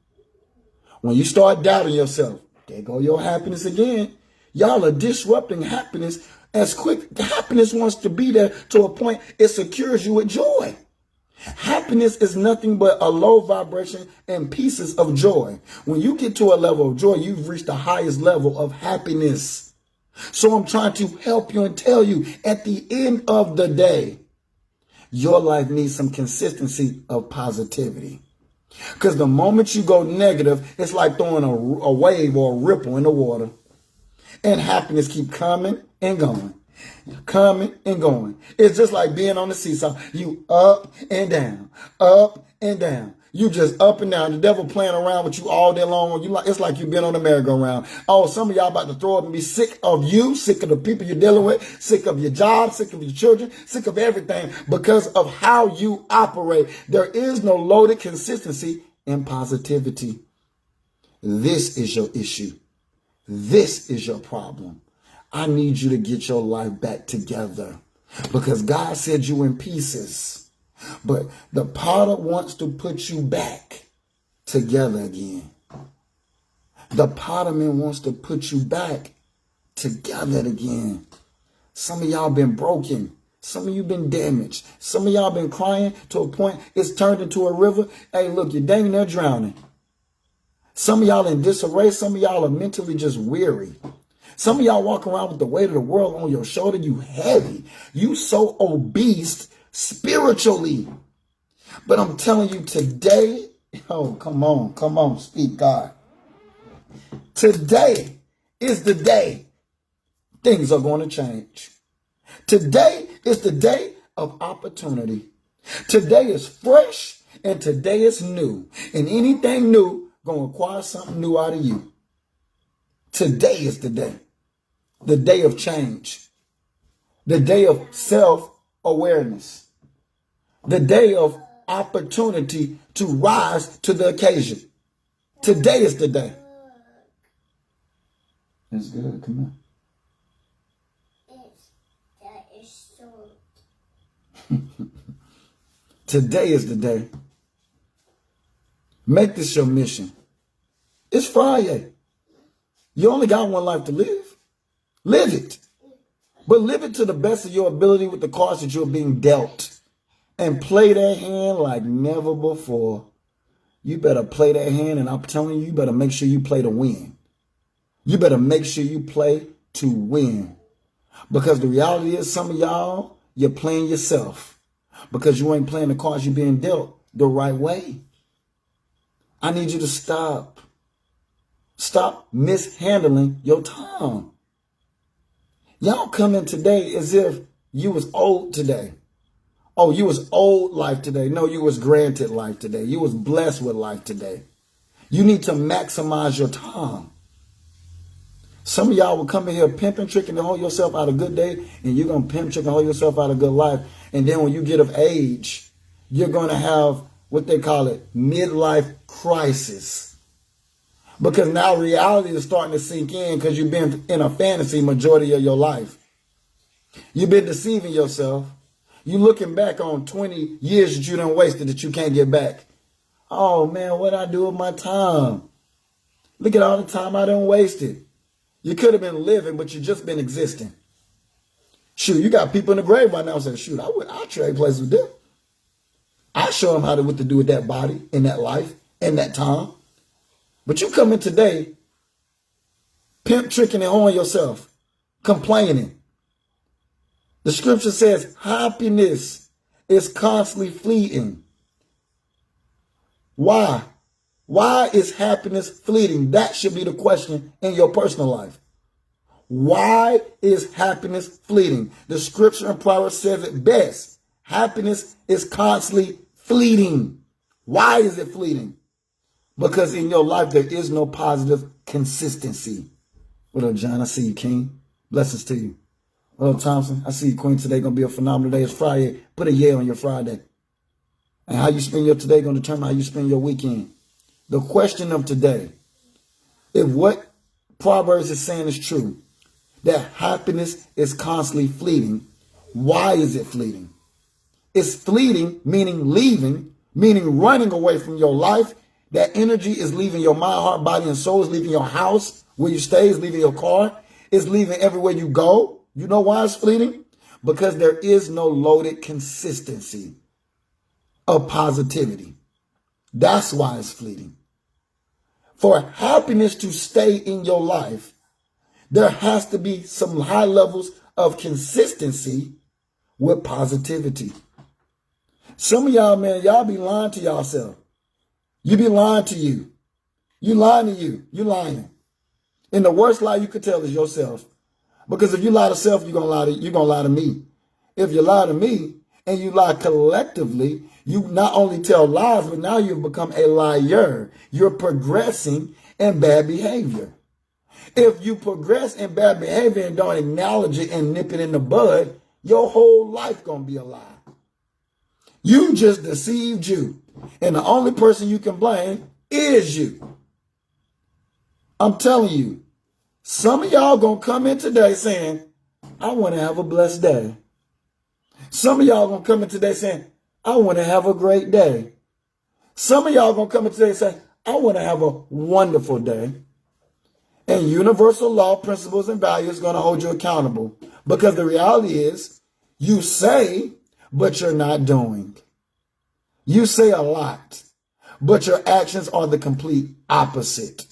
When you start doubting yourself, there go your happiness again. Y'all are disrupting happiness as quick. Happiness wants to be there to a point it secures you with joy. Happiness is nothing but a low vibration and pieces of joy. When you get to a level of joy, you've reached the highest level of happiness. So I'm trying to help you and tell you, at the end of the day, your life needs some consistency of positivity. Because the moment you go negative, it's like throwing a wave or a ripple in the water. And happiness keep coming and going. Coming and going. It's just like being on the seesaw. You up and down, up and down. You just up and down. The devil playing around with you all day long. It's like you've been on the merry-go-round. Oh, some of y'all about to throw up and be sick of you, sick of the people you're dealing with, sick of your job, sick of your children, sick of everything because of how you operate. There is no loaded consistency in positivity. This is your issue. This is your problem. I need you to get your life back together, because God said you in pieces, but the potter wants to put you back together again. The potterman wants to put you back together again. Some of y'all been broken. Some of you been damaged. Some of y'all been crying to a point it's turned into a river. Hey, look, you're dang near drowning. Some of y'all in disarray. Some of y'all are mentally just weary. Some of y'all walk around with the weight of the world on your shoulder. You heavy. You so obese spiritually. But I'm telling you today, oh, come on, speak God. Today is the day things are going to change. Today is the day of opportunity. Today is fresh and today is new. And anything new going to require something new out of you. Today is the day of change, the day of self-awareness, the day of opportunity to rise to the occasion. Today is the day. It's good. Come on. Today is the day. Make this your mission. It's Friday. You only got one life to live. Live it. But live it to the best of your ability with the cards that you're being dealt. And play that hand like never before. You better play that hand, and I'm telling you, you better make sure you play to win. You better make sure you play to win. Because the reality is, some of y'all, you're playing yourself. Because you ain't playing the cards you're being dealt the right way. I need you to stop. Stop mishandling your time. Y'all come in today as if you was old today. Oh, you was old life today. No, you was granted life today. You was blessed with life today. You need to maximize your time. Some of y'all will come in here pimping, tricking to hold yourself out of a good day, and you're going to pimp, trick, and hold yourself out of a good life. And then when you get of age, you're going to have what they call it, midlife crisis. Because now reality is starting to sink in because you've been in a fantasy majority of your life. You've been deceiving yourself. You're looking back on 20 years that you done wasted that you can't get back. Oh man, what I do with my time? Look at all the time I done wasted. You could have been living, but you just been existing. Shoot, you got people in the grave right now saying, shoot, I'll trade places with them. I show them what to do with that body, in that life, in that time. But you come in today, pimp, tricking, and on yourself, complaining. The scripture says happiness is constantly fleeting. Why? Why is happiness fleeting? That should be the question in your personal life. Why is happiness fleeting? The scripture in Proverbs says it best. Happiness is constantly fleeting. Why is it fleeting? Because in your life, there is no positive consistency. What up, John? I see you, King. Blessings to you. What up, Thompson? I see you, Queen. Today going to be a phenomenal day. It's Friday. Put a yeah on your Friday. And how you spend your today going to determine how you spend your weekend. The question of today, if what Proverbs is saying is true, that happiness is constantly fleeting, why is it fleeting? It's fleeting, meaning leaving, meaning running away from your life. That energy is leaving your mind, heart, body, and soul. Is leaving your house where you stay. Is leaving your car. It's leaving everywhere you go. You know why it's fleeting? Because there is no loaded consistency of positivity. That's why it's fleeting. For happiness to stay in your life, there has to be some high levels of consistency with positivity. Some of y'all, man, y'all be lying to yourself. You be lying to you. You lying to you. You lying. And the worst lie you could tell is yourself. Because if you lie to self, you're gonna lie to me. If you lie to me and you lie collectively, you not only tell lies, but now you've become a liar. You're progressing in bad behavior. If you progress in bad behavior and don't acknowledge it and nip it in the bud, your whole life gonna be a lie. You just deceived you. And the only person you can blame is you. I'm telling you, some of y'all gonna come in today saying, I want to have a blessed day. Some of y'all gonna come in today saying, I want to have a great day. Some of y'all gonna come in today and say, I want to have a wonderful day. And universal law, principles, and values gonna hold you accountable. Because the reality is, you say, but you're not doing. You say a lot, but your actions are the complete opposite.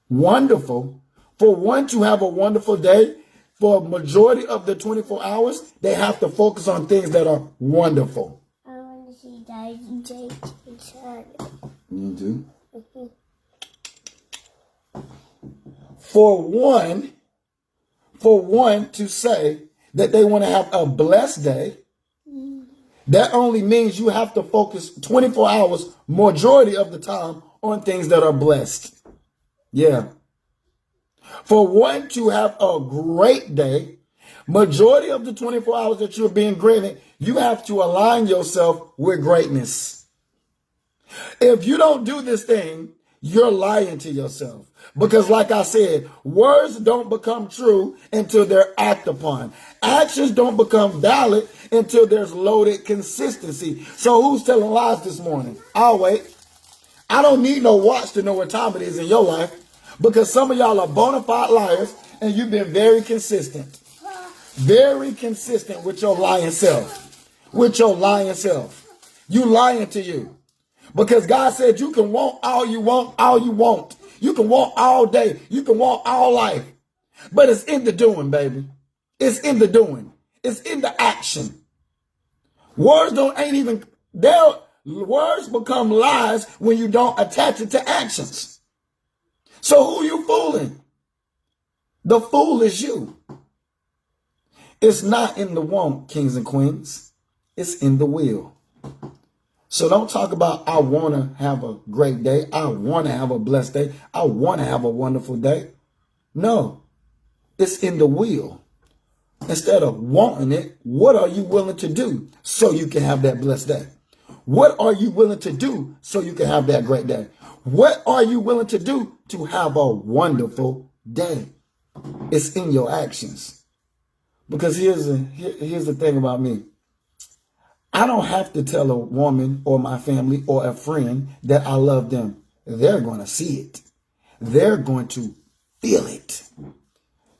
Wonderful. For one to have a wonderful day, for a majority of the 24 hours, they have to focus on things that are wonderful. I want to see You do? For one to say that they want to have a blessed day, that only means you have to focus 24 hours, majority of the time, on things that are blessed. Yeah. For one to have a great day, majority of the 24 hours that you're being granted, you have to align yourself with greatness. If you don't do this thing, you're lying to yourself. Because like I said, words don't become true until they're acted upon. Actions don't become valid until there's loaded consistency. So who's telling lies this morning? I'll wait. I don't need no watch to know what time it is in your life, because some of y'all are bona fide liars and you've been very consistent. Very consistent with your lying self. With your lying self. You lying to you. Because God said you can want all you want, all you want. You can want all day. You can want all life. But it's in the doing, baby. It's in the doing. It's in the action. Words words become lies when you don't attach it to actions. So who you fooling? The fool is you. It's not in the want, kings and queens. It's in the will. So don't talk about, I want to have a great day. I want to have a blessed day. I want to have a wonderful day. No, it's in the will. Instead of wanting it, what are you willing to do so you can have that blessed day? What are you willing to do so you can have that great day? What are you willing to do to have a wonderful day? It's in your actions. Because here's the thing about me. I don't have to tell a woman or my family or a friend that I love them. They're going to see it. They're going to feel it.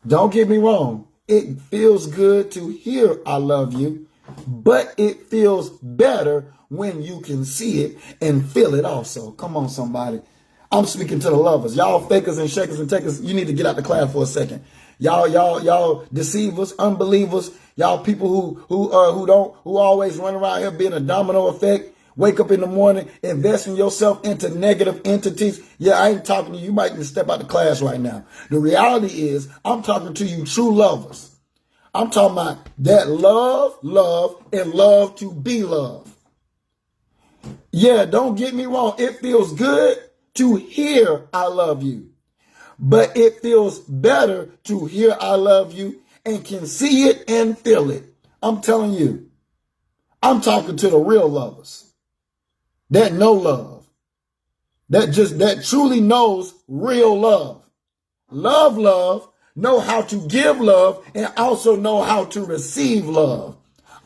Don't get me wrong. It feels good to hear I love you, but it feels better when you can see it and feel it also. Come on, somebody. I'm speaking to the lovers. Y'all fakers and shakers and takers, you need to get out the class for a second. Y'all deceivers, unbelievers, y'all people who always run around here being a domino effect. Wake up in the morning, investing yourself into negative entities. Yeah, I ain't talking to you. You might need to step out the class right now. The reality is, I'm talking to you true lovers. I'm talking about that love, and love to be loved. Yeah, don't get me wrong. It feels good to hear I love you. But it feels better to hear I love you and can see it and feel it. I'm telling you. I'm talking to the real lovers that know love. That truly knows real love. Love, know how to give love, and also know how to receive love.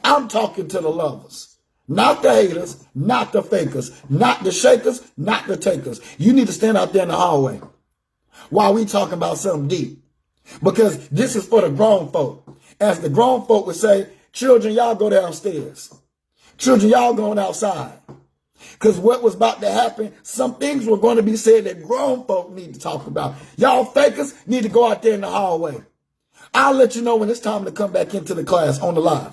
I'm talking to the lovers. Not the haters, not the fakers, not the shakers, not the takers. You need to stand out there in the hallway while we talking about something deep. Because this is for the grown folk. As the grown folk would say, children, y'all go downstairs. Children, y'all going outside. Because what was about to happen, some things were going to be said that grown folk need to talk about. Y'all fakers need to go out there in the hallway. I'll let you know when it's time to come back into the class on the live.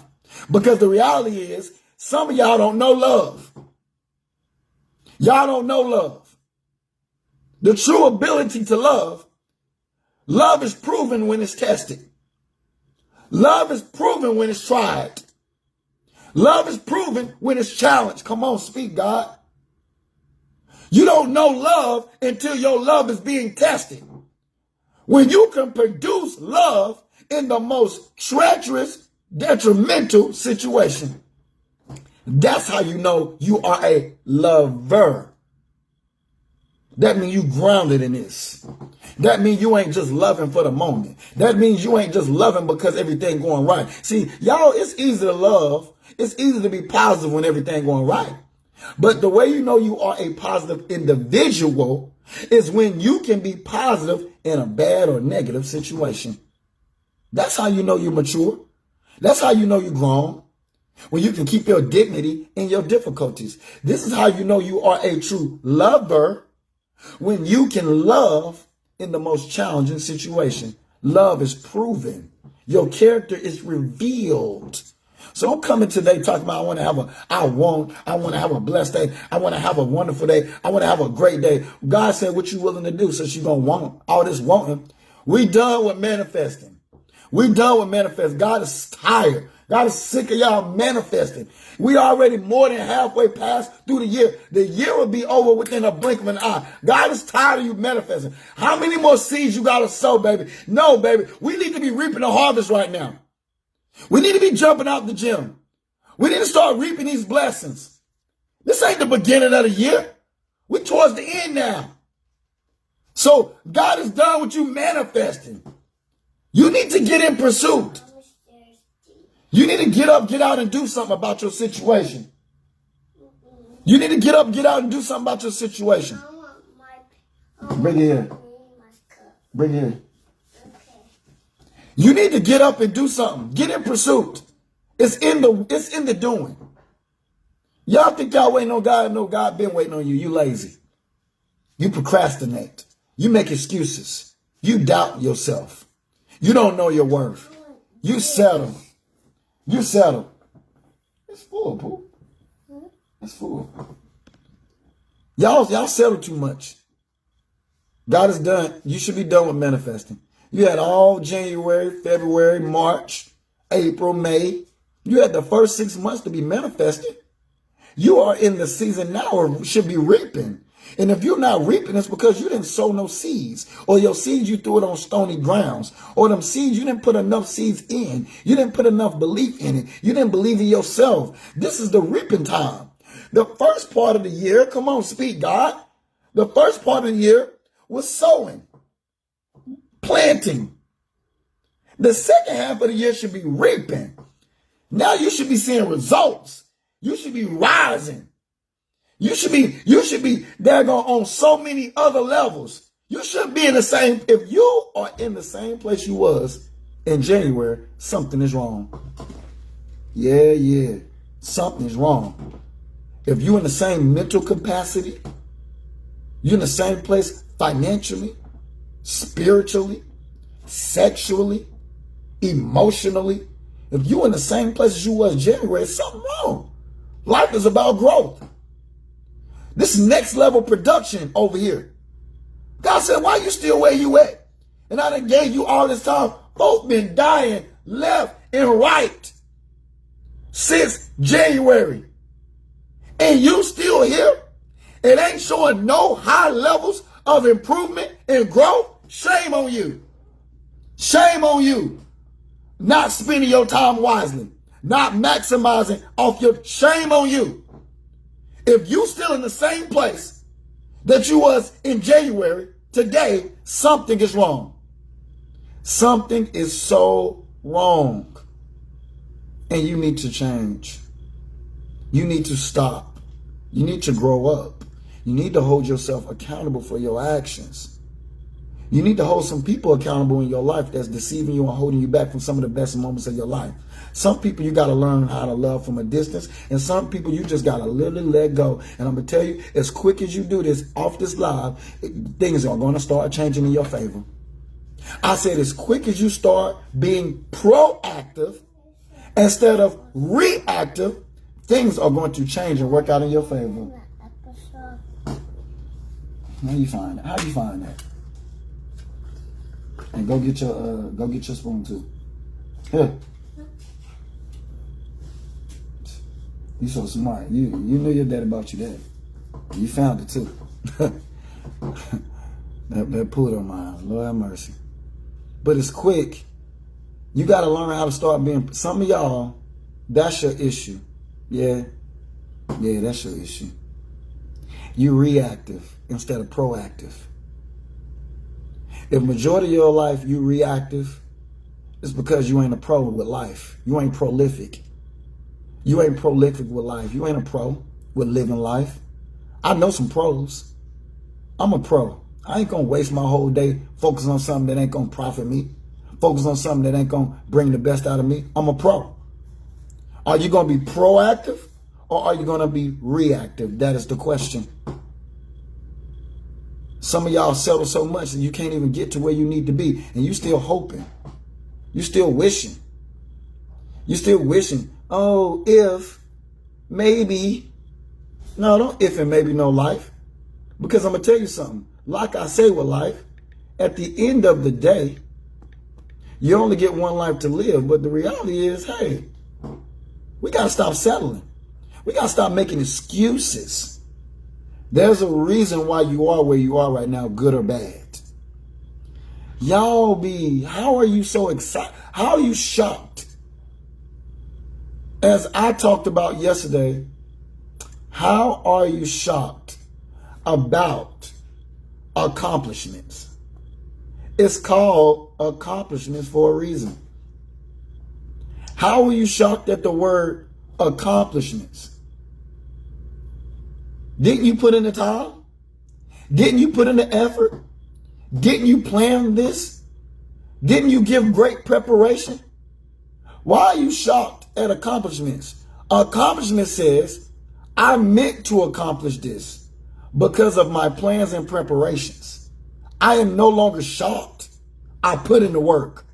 Because the reality is, some of y'all don't know love. Y'all don't know love. The true ability to love is proven when it's tested. Love is proven when it's tried. Love is proven when it's challenged. Come on, speak, God. You don't know love until your love is being tested. When you can produce love in the most treacherous, detrimental situation, that's how you know you are a lover. That means you grounded in this. That means you ain't just loving for the moment. That means you ain't just loving because everything going right. See, y'all, it's easy to love. It's easy to be positive when everything going right. But the way you know you are a positive individual is when you can be positive in a bad or negative situation. That's how you know you're mature. That's how you know you're grown. When you can keep your dignity in your difficulties. This is how you know you are a true lover. When you can love in the most challenging situation. Love is proven. Your character is revealed. So I'm coming today talking about I want to have a blessed day. I want to have a wonderful day. I want to have a great day. God said, what you willing to do? So she going to want all this wanting. We done with manifesting. We done with manifesting. God is tired. God is sick of y'all manifesting. We already more than halfway past through the year. The year will be over within a blink of an eye. God is tired of you manifesting. How many more seeds you got to sow, baby? No, baby. We need to be reaping the harvest right now. We need to be jumping out the gym. We need to start reaping these blessings. This ain't the beginning of the year. We're towards the end now. So God is done with you manifesting. You need to get in pursuit. You need to get up, get out, and do something about your situation. You need to get up, get out, and do something about your situation. Bring it here. Bring it here. You need to get up and do something. Get in pursuit. It's in the doing. Y'all think y'all waiting on God? No, God been waiting on you. You lazy. You procrastinate. You make excuses. You doubt yourself. You don't know your worth. You settle. You settle. It's full, Pooh. It's full. Y'all settle too much. God is done. You should be done with manifesting. You had all January, February, March, April, May. You had the first 6 months to be manifesting. You are in the season now or should be reaping. And if you're not reaping, it's because you didn't sow no seeds, or your seeds, you threw it on stony grounds, or them seeds, you didn't put enough seeds in. You didn't put enough belief in it. You didn't believe in yourself. This is the reaping time. The first part of the year, come on, speak, God. The first part of the year was sowing, planting. The second half of the year should be reaping. Now you should be seeing results. You should be rising. You should be daggone on so many other levels. You should be in the same, if you are in the same place you was in January, something is wrong. Yeah. Something is wrong. If you're in the same mental capacity, you're in the same place financially, spiritually, sexually, emotionally. If you're in the same place as you was January, something wrong. Life is about growth. This next level production over here. God said, why you still where you at? And I done gave you all this time. Both been dying left and right since January. And you still here? It ain't showing no high levels of improvement and growth. Shame on you. Shame on you. Not spending your time wisely. Not maximizing off your, shame on you. If you still in the same place that you was in January, today, something is wrong. Something is so wrong. And you need to change. You need to stop. You need to grow up. You need to hold yourself accountable for your actions. You need to hold some people accountable in your life that's deceiving you and holding you back from some of the best moments of your life. Some people you got to learn how to love from a distance, and some people you just got to literally let go. And I'm going to tell you, as quick as you do this off this live, things are going to start changing in your favor. I said, as quick as you start being proactive instead of reactive, things are going to change and work out in your favor. How do you find that? How do you find that? And go get your spoon too. Here. You so smart. You knew your dad about you that. You found it too. that poodle of mine. Lord have mercy. But it's quick. You got to learn how to start being. Some of y'all, that's your issue. Yeah, that's your issue. You reactive instead of proactive. If majority of your life you reactive, it's because you ain't a pro with life. You ain't prolific. You ain't prolific with life. You ain't a pro with living life. I know some pros. I'm a pro. I ain't gonna waste my whole day focusing on something that ain't gonna profit me. Focus on something that ain't gonna bring the best out of me. I'm a pro. Are you gonna be proactive or are you gonna be reactive? That is the question. Some of y'all settle so much that you can't even get to where you need to be. And you still hoping. You still wishing. You still wishing oh, if, maybe. No, don't if and maybe no life. Because I'm going to tell you something. Like I say with life, at the end of the day, you only get one life to live. But the reality is, hey, we got to stop settling. We got to stop making excuses. There's a reason why you are where you are right now, good or bad. How are you so excited? How are you shocked? As I talked about yesterday, how are you shocked about accomplishments? It's called accomplishments for a reason. How are you shocked at the word accomplishments? Didn't you put in the time? Didn't you put in the effort? Didn't you plan this? Didn't you give great preparation? Why are you shocked at accomplishments? Accomplishment says, I meant to accomplish this because of my plans and preparations. I am no longer shocked. I put in the work.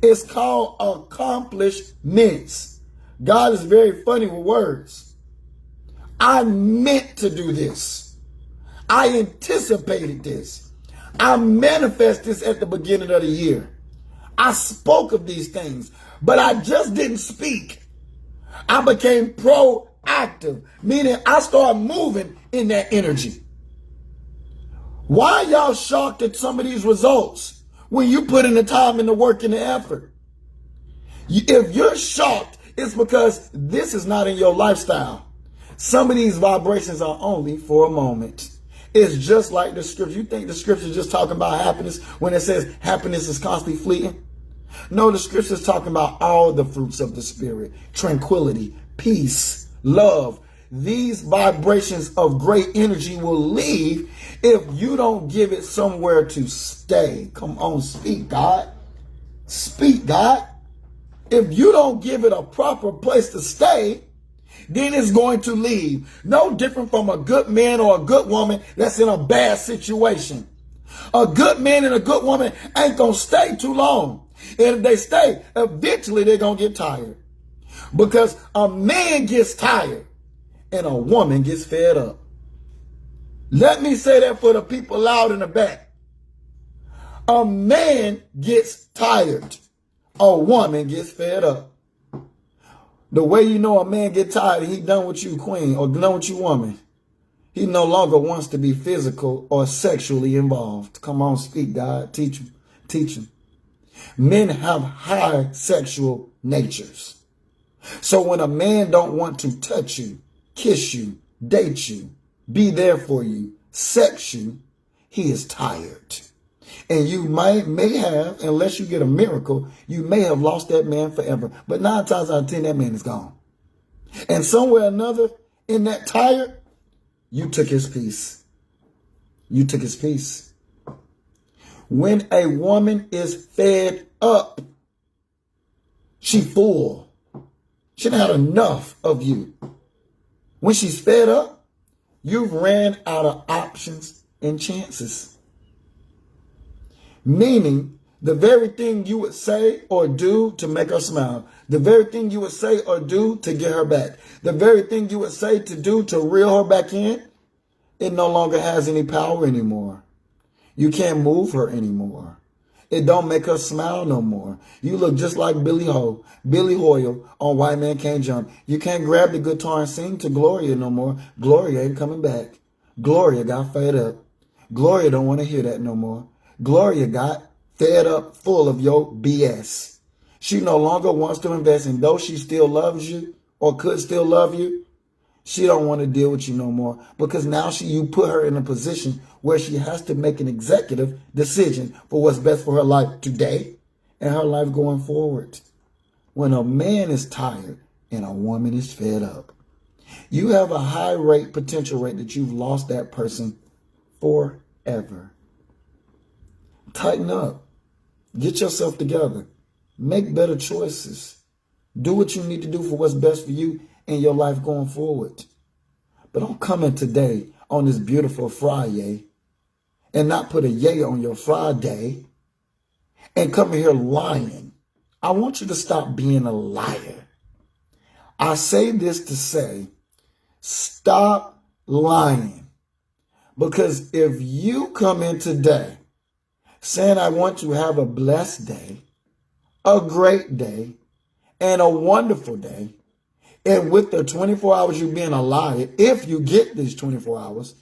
It's called accomplishments. God is very funny with words. I meant to do this. I anticipated this. I manifest this at the beginning of the year. I spoke of these things, but I just didn't speak. I became proactive, meaning I started moving in that energy. Why are y'all shocked at some of these results when you put in the time and the work and the effort? If you're shocked, it's because this is not in your lifestyle. Some of these vibrations are only for a moment. It's just like the scripture. You think the scripture is just talking about happiness when it says happiness is constantly fleeting? No, the scripture is talking about all the fruits of the spirit, tranquility, peace, love. These vibrations of great energy will leave if you don't give it somewhere to stay. Come on, speak, God. Speak, God. If you don't give it a proper place to stay, then it's going to leave. No different from a good man or a good woman that's in a bad situation. A good man and a good woman ain't going to stay too long. And if they stay, eventually they're going to get tired. Because a man gets tired and a woman gets fed up. Let me say that for the people loud in the back. A man gets tired. A woman gets fed up. The way you know a man get tired and he done with you, queen, or done with you, woman, he no longer wants to be physical or sexually involved. Come on, speak, God. Teach him. Teach him. Men have high sexual natures. So when a man don't want to touch you, kiss you, date you, be there for you, sex you, he is tired. And you may have, unless you get a miracle, you may have lost that man forever. But 9 times out of 10, that man is gone. And somewhere or another, in that tired, you took his peace. You took his peace. When a woman is fed up, she full. She done had enough of you. When she's fed up, you've ran out of options and chances. Meaning, the very thing you would say or do to make her smile, the very thing you would say or do to get her back, the very thing you would say to do to reel her back in, it no longer has any power anymore. You can't move her anymore. It don't make her smile no more. You look just like Billy Hoyle on White Man Can't Jump. You can't grab the guitar and sing to Gloria no more. Gloria ain't coming back. Gloria got fed up. Gloria don't want to hear that no more. Gloria got fed up full of your BS. She no longer wants to invest, and though she still loves you or could still love you, she don't want to deal with you no more because now you put her in a position where she has to make an executive decision for what's best for her life today and her life going forward. When a man is tired and a woman is fed up, you have a high potential rate that you've lost that person forever. Tighten up. Get yourself together. Make better choices. Do what you need to do for what's best for you and your life going forward. But don't come in today on this beautiful Friday and not put a yay on your Friday and come in here lying. I want you to stop being a liar. I say this to say, stop lying. Because if you come in today saying, I want to have a blessed day, a great day, and a wonderful day, and with the 24 hours you being a liar, if you get these 24 hours,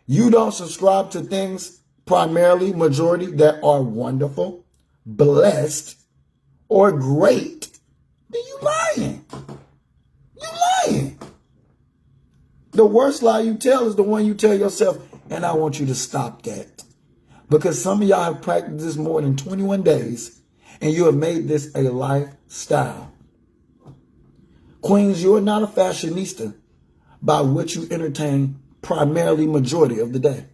you don't subscribe to things primarily, majority, that are wonderful, blessed, or great, then you lying. You lying. The worst lie you tell is the one you tell yourself, and I want you to stop that. Because some of y'all have practiced this more than 21 days, and you have made this a lifestyle. Queens, you are not a fashionista by what you entertain primarily majority of the day.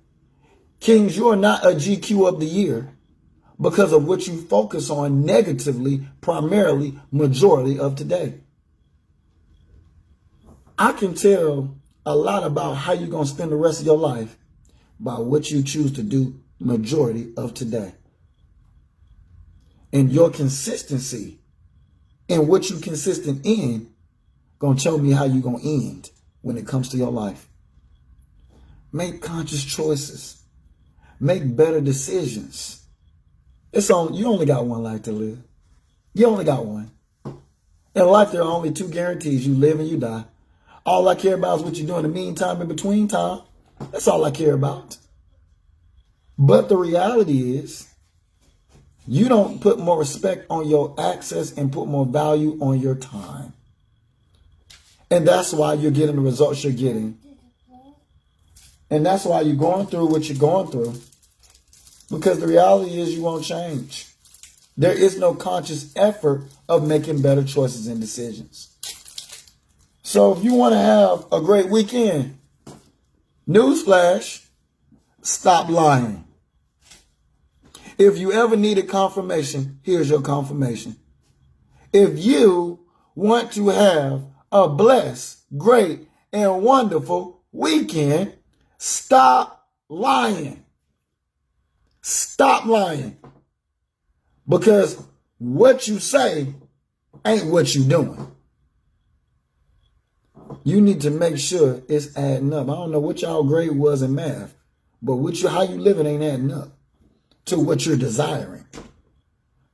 Kings, you are not a GQ of the year because of what you focus on negatively primarily majority of today. I can tell a lot about how you're going to spend the rest of your life by what you choose to do majority of today. And your consistency and what you consistent in going to tell me how you're going to end when it comes to your life. Make conscious choices. Make better decisions. You only got one life to live. You only got one. In life, there are only two guarantees. You live and you die. All I care about is what you do in the meantime, in between time. That's all I care about. But the reality is, you don't put more respect on your access and put more value on your time. And that's why you're getting the results you're getting. And that's why you're going through what you're going through. Because the reality is you won't change. There is no conscious effort of making better choices and decisions. So if you want to have a great weekend, newsflash, stop lying. If you ever needed confirmation, here's your confirmation. If you want to have a blessed, great, and wonderful weekend, stop lying. Stop lying. Because what you say ain't what you doing. You need to make sure it's adding up. I don't know what y'all grade was in math, but how you living ain't adding up to what you're desiring.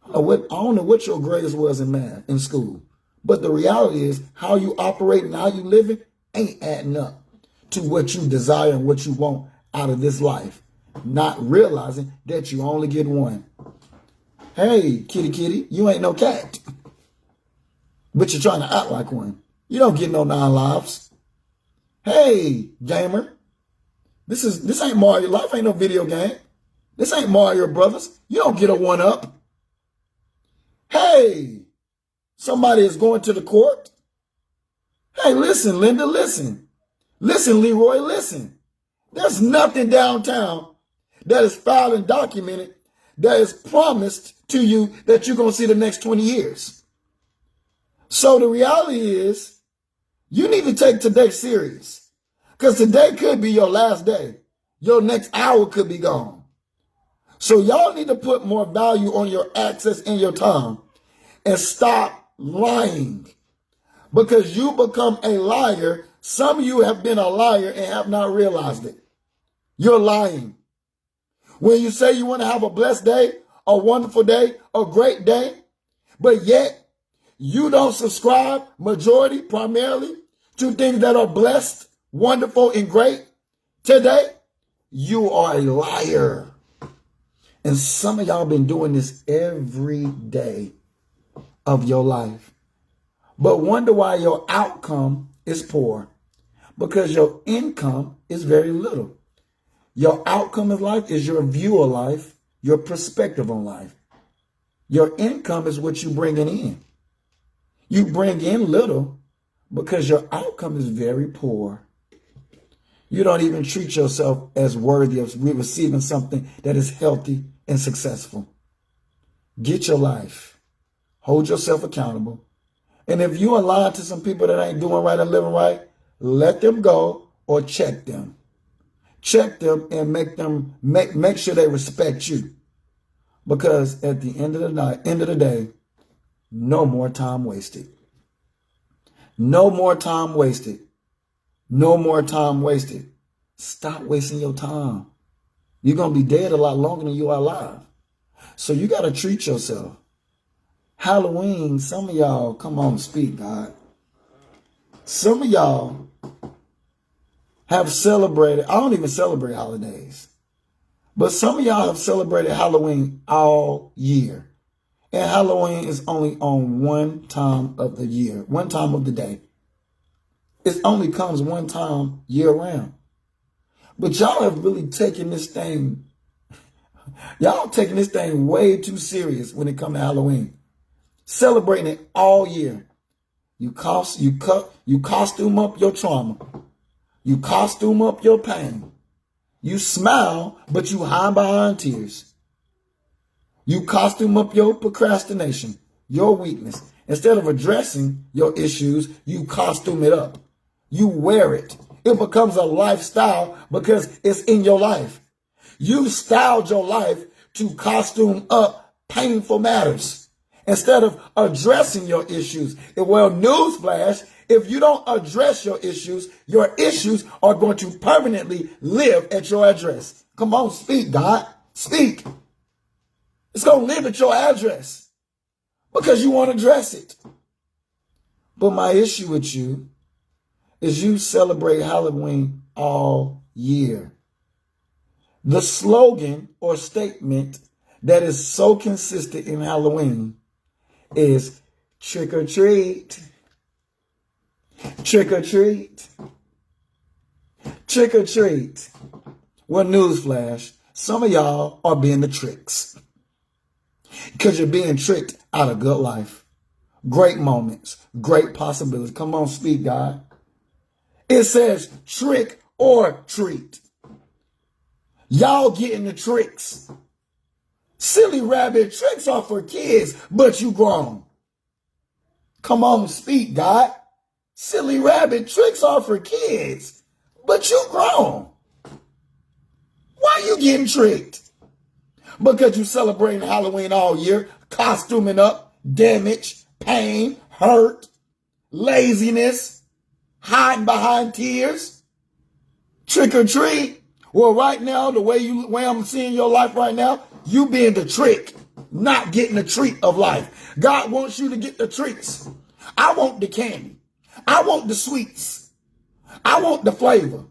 I don't know what your grades was in math in school, but the reality is how you operate and how you living ain't adding up to what you desire and what you want out of this life. Not realizing that you only get one. Hey, kitty, you ain't no cat, but you're trying to act like one. You don't get no 9 lives. Hey, gamer, this ain't Mario. Life ain't no video game. This ain't Mario Brothers. You don't get a 1-up. Hey, somebody is going to the court. Hey, listen, Linda, listen. Listen, Leroy, listen. There's nothing downtown that is filed and documented that is promised to you that you're going to see the next 20 years. So the reality is you need to take today serious because today could be your last day. Your next hour could be gone. So y'all need to put more value on your access and your time and stop lying because you become a liar. Some of you have been a liar and have not realized it. You're lying. When you say you want to have a blessed day, a wonderful day, a great day, but yet you don't subscribe majority primarily to things that are blessed, wonderful, and great today, you are a liar. And some of y'all been doing this every day of your life. But wonder why your outcome is poor. Because your income is very little. Your outcome of life is your view of life, your perspective on life. Your income is what you bringing in. You bring in little because your outcome is very poor. You don't even treat yourself as worthy of receiving something that is healthy and successful. Get your life. Hold yourself accountable. And if you are lying to some people that ain't doing right and living right, let them go or check them. Check them and make sure they respect you. Because at the end of the day, no more time wasted. No more time wasted. No more time wasted. Stop wasting your time. You're going to be dead a lot longer than you are alive. So you got to treat yourself. Halloween, some of y'all, come on, speak, God. Some of y'all have celebrated, I don't even celebrate holidays, but some of y'all have celebrated Halloween all year. And Halloween is only on one time of the year, one time of the day. It only comes one time year round. But y'all have really taken this thing, y'all taking this thing way too serious when it comes to Halloween. Celebrating it all year. You costume up your trauma. You costume up your pain. You smile, but you hide behind tears. You costume up your procrastination, your weakness. Instead of addressing your issues, you costume it up. You wear it. It becomes a lifestyle because it's in your life. You styled your life to costume up painful matters instead of addressing your issues. Well, newsflash, if you don't address your issues are going to permanently live at your address. Come on, speak, God. Speak. It's going to live at your address because you won't address it. But my issue with you is you celebrate Halloween all year. The slogan or statement that is so consistent in Halloween is trick or treat. Trick or treat. Trick or treat. Well, newsflash, some of y'all are being the tricks. Because you're being tricked out of good life. Great moments. Great possibilities. Come on, speak, God. It says trick or treat. Y'all getting the tricks. Silly rabbit, tricks are for kids, but you grown. Come on, speak, God. Silly rabbit, tricks are for kids, but you grown. Why you getting tricked? Because you celebrating Halloween all year, costuming up, damage, pain, hurt, laziness, hiding behind tears, trick or treat. Well, right now, the way I'm seeing your life right now, you being the trick, not getting the treat of life. God wants you to get the treats. I want the candy. I want the sweets. I want the flavor.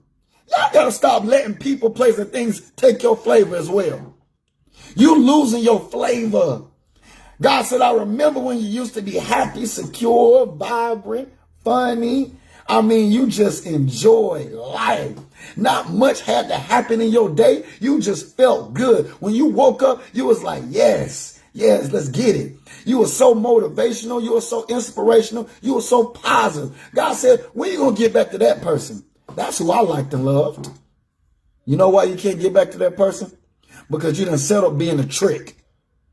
Y'all gotta stop letting people, places, and things take your flavor as well. You losing your flavor. God said, I remember when you used to be happy, secure, vibrant, funny. I mean, you just enjoy life. Not much had to happen in your day. You just felt good. When you woke up, you was like, yes, let's get it. You were so motivational. You were so inspirational. You were so positive. God said, when you going to get back to that person? That's who I liked and loved. You know why you can't get back to that person? Because you done settled being a trick.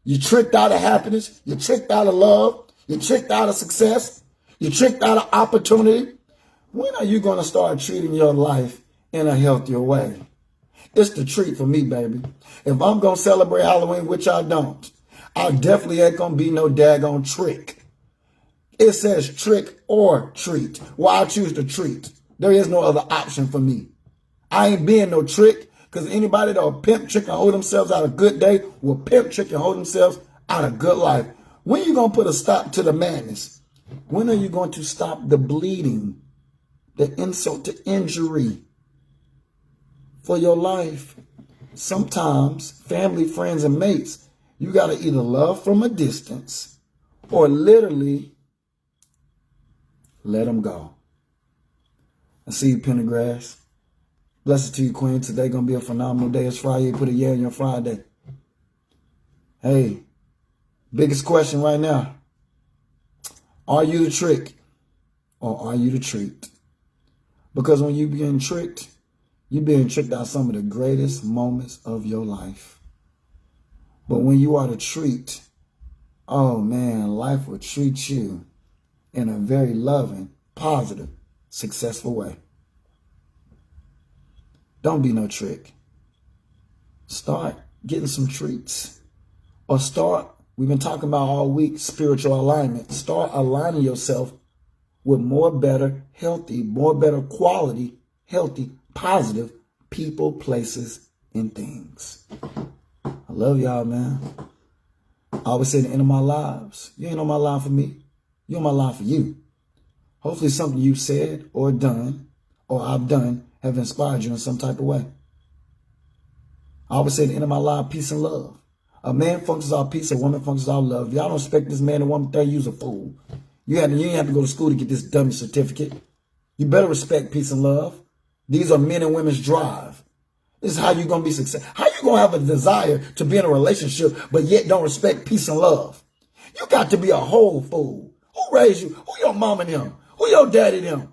You tricked out of happiness. You tricked out of love. You tricked out of success. You tricked out of opportunity. When are you going to start treating your life in a healthier way? It's the treat for me, baby. If I'm going to celebrate Halloween, which I don't, I definitely ain't going to be no daggone trick. It says trick or treat. Well, I choose the treat. There is no other option for me. I ain't being no trick, because anybody that will pimp, trick, and hold themselves out a good day will pimp, trick, and hold themselves out a good life. When are you going to put a stop to the madness? When are you going to stop the bleeding, the insult to injury for your life? Sometimes family, friends, and mates, you got to either love from a distance or literally let them go. I see you, Pendergrass. Blessed to you, Queen. Today going to be a phenomenal day. It's Friday. Put a yeah in your Friday. Hey, biggest question right now. Are you the trick or are you the treat? Because when you're being tricked, you're being tricked out some of the greatest moments of your life. But when you are the treat, oh man, life will treat you in a very loving, positive, successful way. Don't be no trick. Start getting some treats. Or start, we've been talking about all week, spiritual alignment. Start aligning yourself with more better, healthy, more better quality, healthy, positive people, places, and things. I love y'all, man. I always say at the end of my lives, you ain't on my line for me. You're on my line for you. Hopefully something you said or done or I've done have inspired you in some type of way. I always say at the end of my life, peace and love. A man functions off peace, a woman functions off love. Y'all don't respect this man and woman, there you's a fool. You ain't have to go to school to get this dummy certificate. You better respect peace and love. These are men and women's drive. This is how you're going to be successful. How you going to have a desire to be in a relationship, but yet don't respect peace and love? You got to be a whole fool. Who raised you? Who your mom and them? Who your daddy them?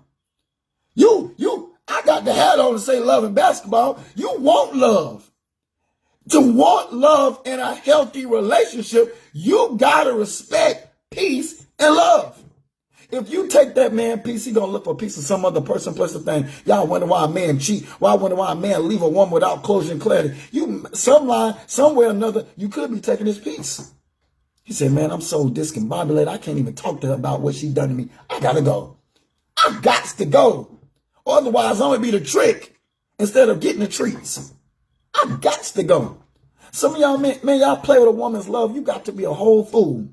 I got the hat on to say love and basketball. You want love. To want love in a healthy relationship, you got to respect peace and love. If you take that man peace, he going to look for peace in some other person, place, or thing. Y'all wonder why a man cheat. Why wonder why a man leave a woman without closure and clarity. Somewhere or another, you could be taking his peace. He said, man, I'm so discombobulated. I can't even talk to her about what she done to me. I got to go. I got to go. Otherwise, I'm going to be the trick instead of getting the treats. I got to go. Some of y'all, man, y'all play with a woman's love. You got to be a whole fool.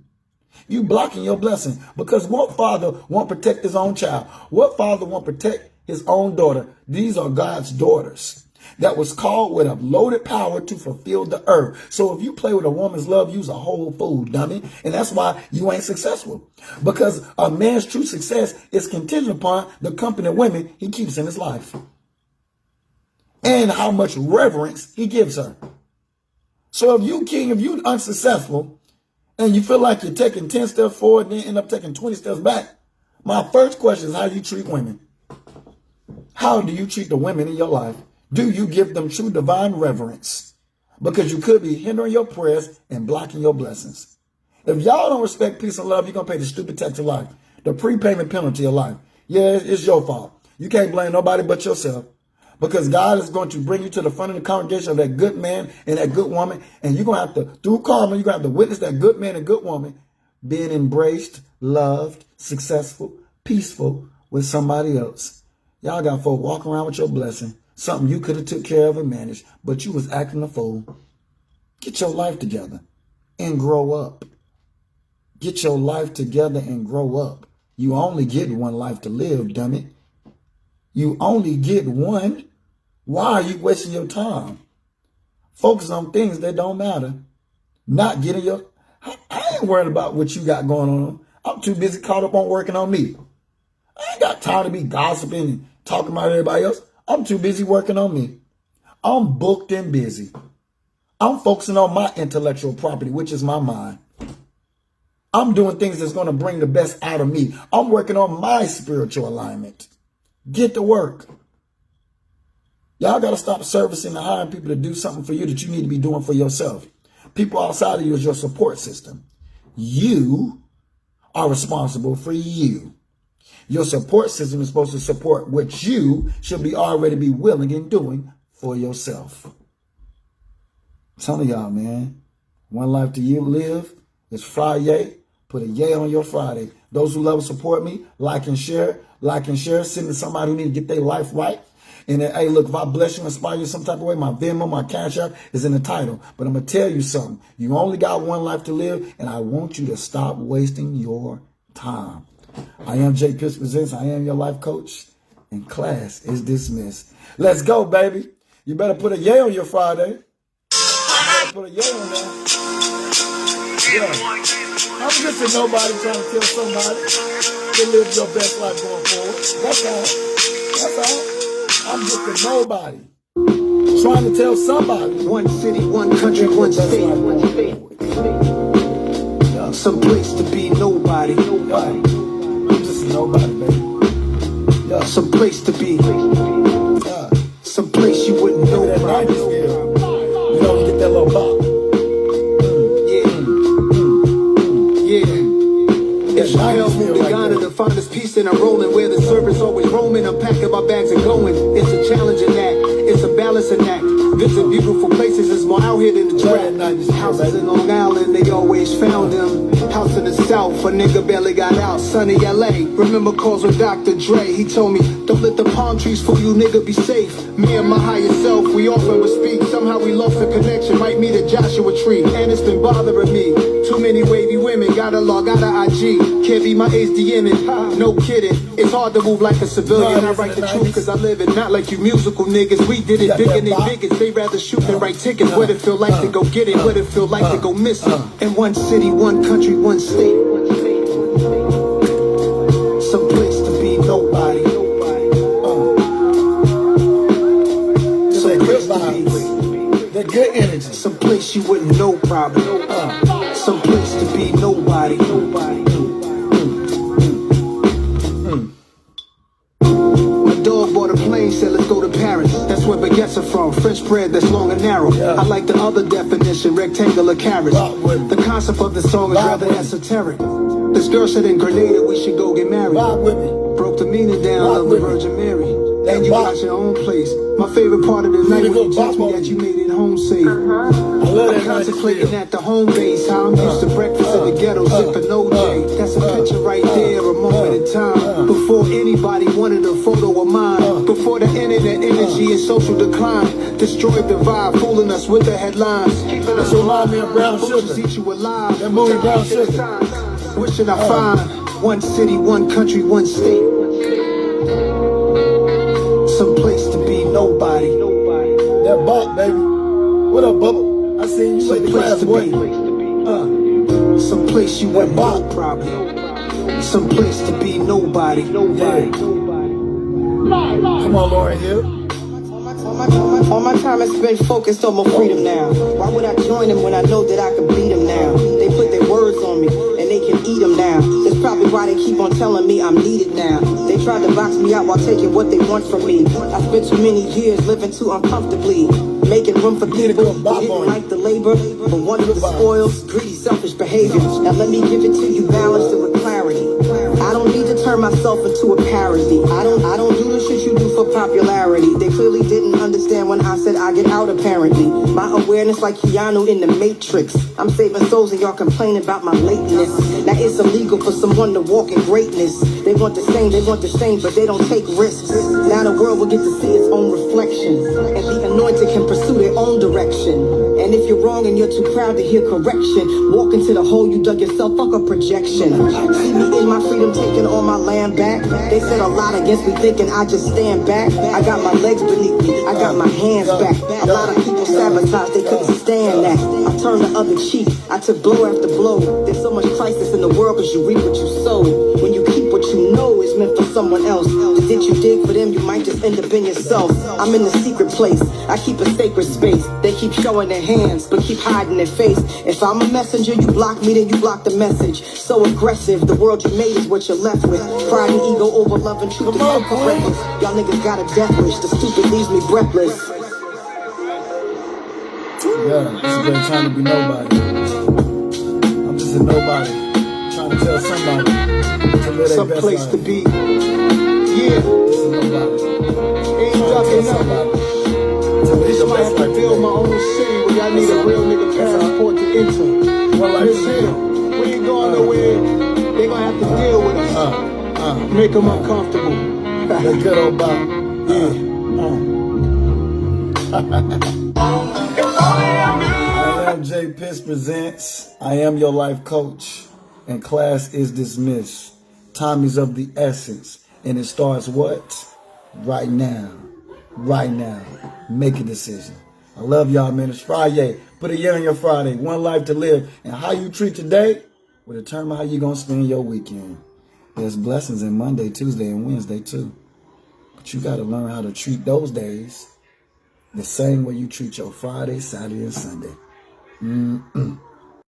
You blocking your blessing because what father won't protect his own child? What father won't protect his own daughter? These are God's daughters that was called with a loaded power to fulfill the earth. So if you play with a woman's love, you's a whole fool, dummy. And that's why you ain't successful. Because a man's true success is contingent upon the company of women he keeps in his life. And how much reverence he gives her. So if you unsuccessful, and you feel like you're taking 10 steps forward and then end up taking 20 steps back, my first question is how do you treat women? How do you treat the women in your life? Do you give them true divine reverence? Because you could be hindering your prayers and blocking your blessings. If y'all don't respect peace and love, you're going to pay the stupid tax of life, the prepayment penalty of life. Yeah, it's your fault. You can't blame nobody but yourself. Because God is going to bring you to the front of the congregation of that good man and that good woman. And you're going to have to, through karma, you're going to have to witness that good man and good woman being embraced, loved, successful, peaceful with somebody else. Y'all got folk walking around with your blessing, something you could have took care of and managed, but you was acting a fool. Get your life together and grow up. Get your life together and grow up. You only get one life to live, dummy. You only get one. Why are you wasting your time? Focus on things that don't matter. Not getting I ain't worried about what you got going on. I'm too busy caught up on working on me. I ain't got time to be gossiping and talking about everybody else. I'm too busy working on me. I'm booked and busy. I'm focusing on my intellectual property, which is my mind. I'm doing things that's going to bring the best out of me. I'm working on my spiritual alignment. Get to work. Y'all got to stop servicing and hiring people to do something for you that you need to be doing for yourself. People outside of you is your support system. You are responsible for you. Your support system is supposed to support what you should be already be willing and doing for yourself. I'm telling y'all, man, one life to you live is Friday. Put a yay on your Friday. Those who love and support me, like and share, send to somebody who need to get their life right. And then, hey, look, if I bless you, inspire you some type of way, my Venmo, my Cash App is in the title. But I'm going to tell you something. You only got one life to live, and I want you to stop wasting your time. I am J. Pitts Presents. I am your life coach, and class is dismissed. Let's go, baby. You better put a yay on your Friday. You better put a yay on that. Yeah. I'm just a nobody trying to kill somebody to live your best life going forward. That's all. That's all. I'm just a nobody trying to tell somebody. One city, one country, one state. Yeah. Some place to be nobody. I'm just a nobody, baby. Yeah. Some place to be. Yeah. Some place you wouldn't know That about. 90s feel. You know, you get that little bop. It's hell moving Ghana to find us peace and I'm rolling where the servants always roaming. I'm packing my bags and going. It's a challenging act. It's a balance. balancing act. Visit beautiful places is more out here than the trap. Houses in Long Island, they always found them. House in the South, a nigga barely got out. Sunny LA, remember calls with Dr. Dre. He told me, don't let the palm trees fool you, nigga, be safe. Me and my higher self, we often would speak. Somehow we lost the connection, might meet a Joshua tree. And it's been bothering me. Too many wavy women, gotta log out of IG. Can't be my HDM it, no kidding. It's hard to move like a civilian. I write the truth cause I live it, not like you musical niggas. We did it bigger than biggest. They rather shoot than write tickets. What it feel like to go get it, what it feel like to go missing. In one city, one country, one state. Some place to be nobody. Some place to be. That good energy. Some place you wouldn't know probably. Some place to be nobody. My dog bought a plane, said let's go to Paris. That's where baguettes are from, French bread that's long and narrow. I like the other definition, rectangular carrots. The concept of the song is rather esoteric. This girl said in Grenada we should go get married. Broke the meaning down of the Virgin Mary. And you got your own place. My favorite part of the night when you text me that you made it home safe. I'm contemplating at the home base how I'm used to breakfast in the ghetto sipping OJ. That's a picture right there, a moment in time. Before anybody wanted a photo of mine. Before the internet energy and social decline destroyed the vibe, fooling us with the headlines. That's remind me of Brown Sugar. Eat you alive. That movie Brown Sugar. What should I find? One city, one country, one state. Some place to be nobody. That bop, baby. What up, Bubba? I seen you at the class, boy. Some place you wouldn't know probably. Some place to be nobody. Yeah. Come on, Lauryn Hill. All my time is spent focused on my freedom now. Why would I join them when I know that I can beat them now? They put their words on me and they can eat them now. That's probably why they keep on telling me I'm needed now. They tried to box me out while taking what they want from me. I spent too many years living too uncomfortably, making room for people who didn't like the labor, but wanted the spoils, greedy, selfish behavior. Now let me give it to you balanced and with clarity. I don't need to turn myself into a parody. I don't do the shit you do for popularity. They clearly didn't understand when I said I get out apparently. My awareness like Keanu in the Matrix. I'm saving souls and y'all complaining about my lateness. Now it's illegal for someone to walk in greatness. They want the same, but they don't take risks. Now the world will get to see its own reflection, and the anointed can pursue their own direction. And if you're wrong and you're too proud to hear correction, walk into the hole you dug yourself, fuck a projection. See me in my freedom taking all my land back. They said a lot against me thinking I just stand back. I got my legs beneath me, I got my hands back. A lot of people sabotage, they couldn't stand that. I turned the other cheek, I took blow after blow. There's so much crisis in the world cause you reap what you sow. When you keep what you know is meant for someone else, did you dig for them, you might just end up in yourself. I'm in the secret place, I keep a sacred space. They keep showing their hands, but keep hiding their face. If I'm a messenger, you block me, then you block the message. So aggressive, the world you made is what you're left with. Pride and ego over love and truth is reckless. Y'all niggas got a death wish, the stupid leaves me breathless. Yeah, it's a great time to be nobody. I'm just a nobody, trying to tell somebody to live Some their best place life. to be. Yeah. Just a nobody. Ain't Trying to ducking tell nothing. somebody to live This their might best have to life build today. my own city where y'all need a real nigga passport to enter. One life Miss to Hill, live. we ain't going nowhere. They gonna have to deal with us. Make them uncomfortable. That good old bop. I am J Piss presents I Am Your Life Coach, and class is dismissed. Time is of the essence, and it starts what? Right now. Right now. Make a decision. I love y'all, man. It's Friday. Put a year on your Friday. One life to live. And how you treat today will determine how you're going to spend your weekend. There's blessings in Monday, Tuesday, and Wednesday, too. But you got to learn how to treat those days the same way you treat your Friday, Saturday, and Sunday.